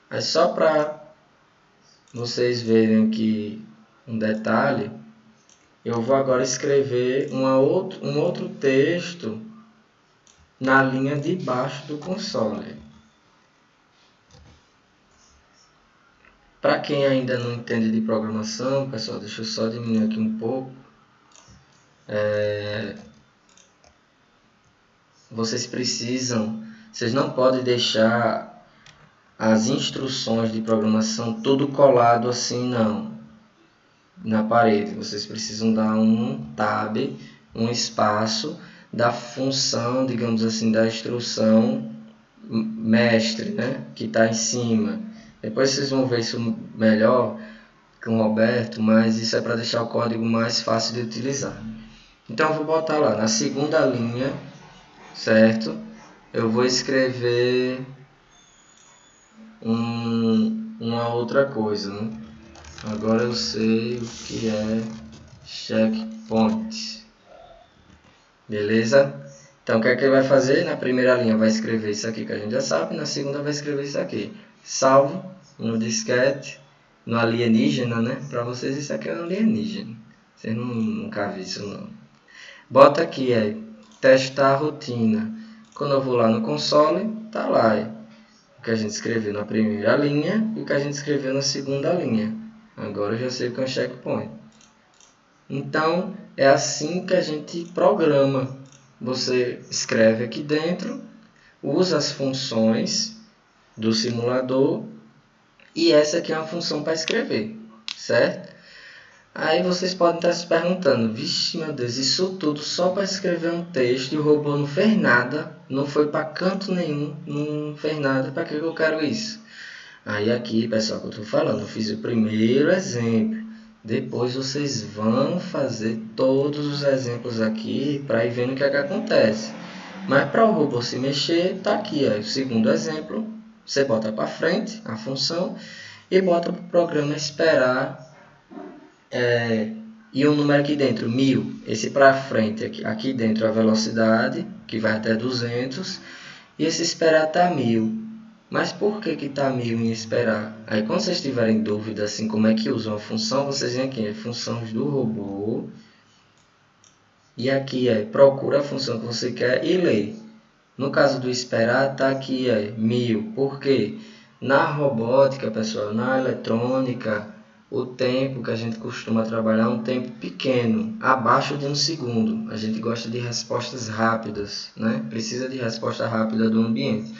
Aí só para vocês verem aqui um detalhe, eu vou agora escrever um outro texto na linha de baixo do console. Para quem ainda não entende de programação, pessoal, deixa eu só diminuir aqui um pouco. Vocês não podem deixar as instruções de programação tudo colado assim, não, na parede. Vocês precisam dar um tab, um espaço da função, digamos assim, da instrução mestre, né, que está em cima. Depois vocês vão ver isso melhor com o Roberto, mas isso é para deixar o código mais fácil de utilizar. Então eu vou botar lá na segunda linha, certo? Eu vou escrever uma outra coisa, né? Agora eu sei o que é checkpoint. Beleza? Então o que é que ele vai fazer? Na primeira linha vai escrever isso aqui que a gente já sabe, na segunda vai escrever isso aqui. Salvo no disquete, no alienígena, né? Para vocês isso aqui é um alienígena. Vocês nunca viram isso não. Bota aqui, testar a rotina. Quando eu vou lá no console, tá lá. O que a gente escreveu na primeira linha e o que a gente escreveu na segunda linha. Agora eu já sei o que é um checkpoint. Então, é assim que a gente programa. Você escreve aqui dentro, usa as funções do simulador e essa aqui é uma função para escrever, certo? Aí vocês podem estar se perguntando, vixe meu Deus, isso tudo só para escrever um texto e o robô não fez nada, não foi para canto nenhum, não fez nada, para que eu quero isso? Aí aqui, pessoal, que eu estou falando, eu fiz o primeiro exemplo, depois vocês vão fazer todos os exemplos aqui para ir vendo o que é que acontece. Mas para o robô se mexer, está aqui, o segundo exemplo, você bota para frente a função e bota para o programa esperar. E o número aqui dentro, 1000, esse para frente, aqui dentro a velocidade, que vai até 200, e esse esperar até 1000. Mas por que está 1000 em esperar? Aí quando vocês tiverem dúvida assim como é que usam a função, vocês vêm aqui, funções do robô. E aqui procura a função que você quer e lê. No caso do esperar, está aqui 1000. Por quê? Na robótica, pessoal, na eletrônica, o tempo que a gente costuma trabalhar é um tempo pequeno, abaixo de 1 segundo. A gente gosta de respostas rápidas, né? Precisa de resposta rápida do ambiente.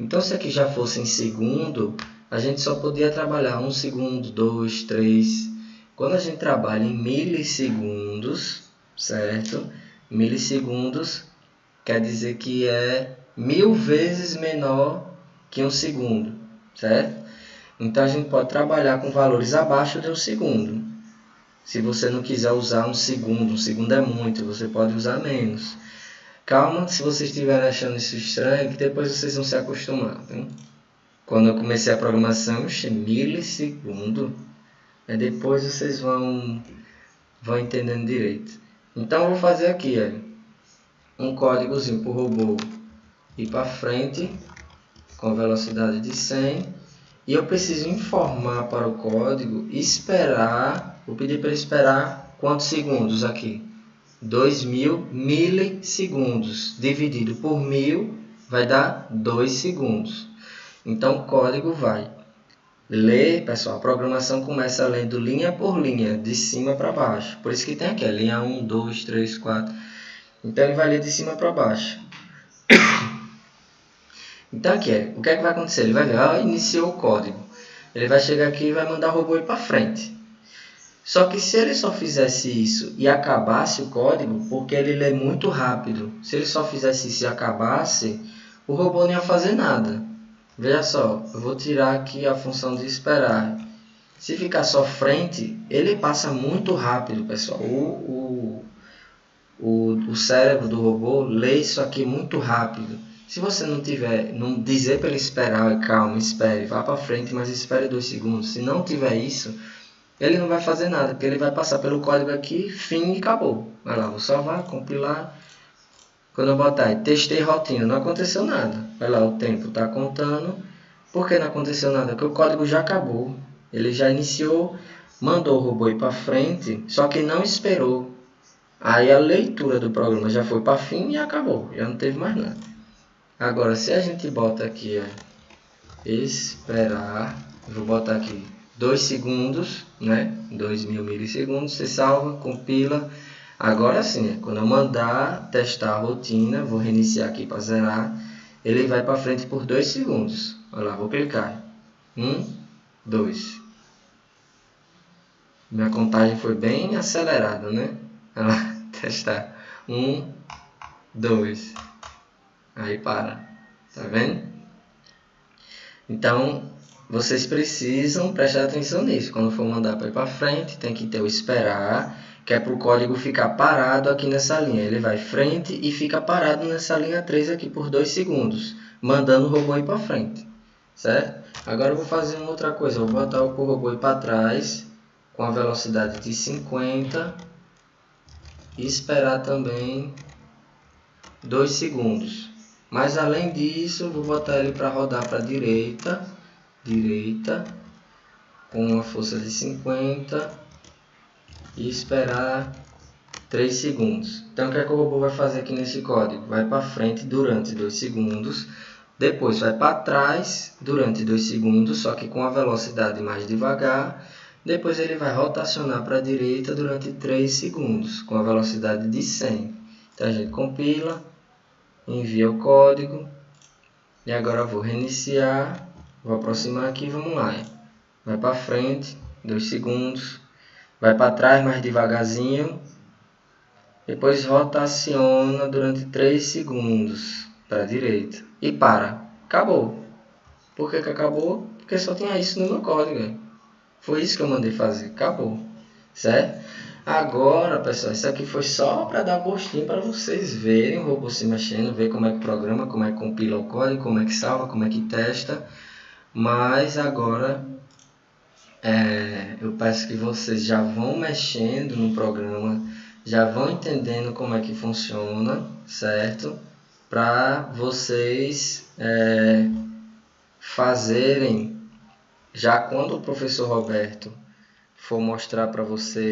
Então, se aqui já fosse em segundo, a gente só podia trabalhar 1 segundo, 2, 3. Quando a gente trabalha em milissegundos, certo? Milissegundos quer dizer que é 1000 vezes menor que 1 segundo, certo? Então, a gente pode trabalhar com valores abaixo de 1 segundo. Se você não quiser usar 1 segundo é muito, você pode usar menos. Calma, se vocês estiverem achando isso estranho, que depois vocês vão se acostumar. Tá? Quando eu comecei a programação, milissegundo, depois vocês vão entendendo direito. Então, eu vou fazer aqui um códigozinho para o robô ir para frente com velocidade de 100. E eu preciso informar para o código esperar, vou pedir para ele esperar quantos segundos aqui? 2000 milissegundos dividido por 1000 vai dar 2 segundos. Então o código vai ler, pessoal, a programação começa lendo linha por linha, de cima para baixo. Por isso que tem aqui, linha 1, 2, 3, 4. Então ele vai ler de cima para baixo. Então aqui o que é que vai acontecer? Ele vai ver, iniciou o código. Ele vai chegar aqui e vai mandar o robô ir para frente. Só que se ele só fizesse isso e acabasse o código, porque ele lê muito rápido, se ele só fizesse isso e acabasse, o robô não ia fazer nada. Veja só, eu vou tirar aqui a função de esperar. Se ficar só frente, ele passa muito rápido, pessoal. O cérebro do robô lê isso aqui muito rápido. Se você não dizer para ele esperar, calma, espere, vá para frente, mas espere 2 segundos. Se não tiver isso, ele não vai fazer nada, porque ele vai passar pelo código aqui, fim e acabou. Vai lá, vou salvar, compilar. Quando eu botar aí, testei rotina, não aconteceu nada. Vai lá, o tempo está contando. Por que não aconteceu nada? Porque o código já acabou. Ele já iniciou, mandou o robô ir para frente, só que não esperou. Aí a leitura do programa já foi para fim e acabou, já não teve mais nada. Agora, se a gente bota aqui, esperar, eu vou botar aqui 2 segundos, né? 2000 milissegundos, você salva, compila. Agora sim, quando eu mandar testar a rotina, vou reiniciar aqui para zerar, ele vai para frente por 2 segundos. Olha lá, vou clicar. 1, 2. Minha contagem foi bem acelerada, né? Olha lá, testar. 1, 2. Aí para. Tá vendo? Então, vocês precisam prestar atenção nisso. Quando for mandar para ir para frente, tem que ter o esperar, que é para o código ficar parado aqui nessa linha. Ele vai frente e fica parado nessa linha 3 aqui por 2 segundos, mandando o robô ir para frente. Certo? Agora eu vou fazer uma outra coisa. Eu vou botar o robô ir para trás com a velocidade de 50 e esperar também 2 segundos. Mas além disso, eu vou botar ele para rodar para a direita, com uma força de 50 e esperar 3 segundos. Então o que é que o robô vai fazer aqui nesse código? Vai para frente durante 2 segundos, depois vai para trás durante 2 segundos, só que com a velocidade mais devagar. Depois ele vai rotacionar para a direita durante 3 segundos, com a velocidade de 100. Então a gente compila, envia o código, e agora eu vou reiniciar, vou aproximar aqui, vamos lá. Vai para frente, 2 segundos, vai para trás mais devagarzinho, depois rotaciona durante 3 segundos para a direita e para. Acabou. Por que acabou? Porque só tinha isso no meu código. Foi isso que eu mandei fazer, acabou. Certo? Agora, pessoal, isso aqui foi só para dar gostinho para vocês verem o robô se mexendo, ver como é que programa, como é que compila o código, como é que salva, como é que testa. Mas agora eu peço que vocês já vão mexendo no programa, já vão entendendo como é que funciona, certo? Para vocês fazerem, já quando o professor Roberto for mostrar para você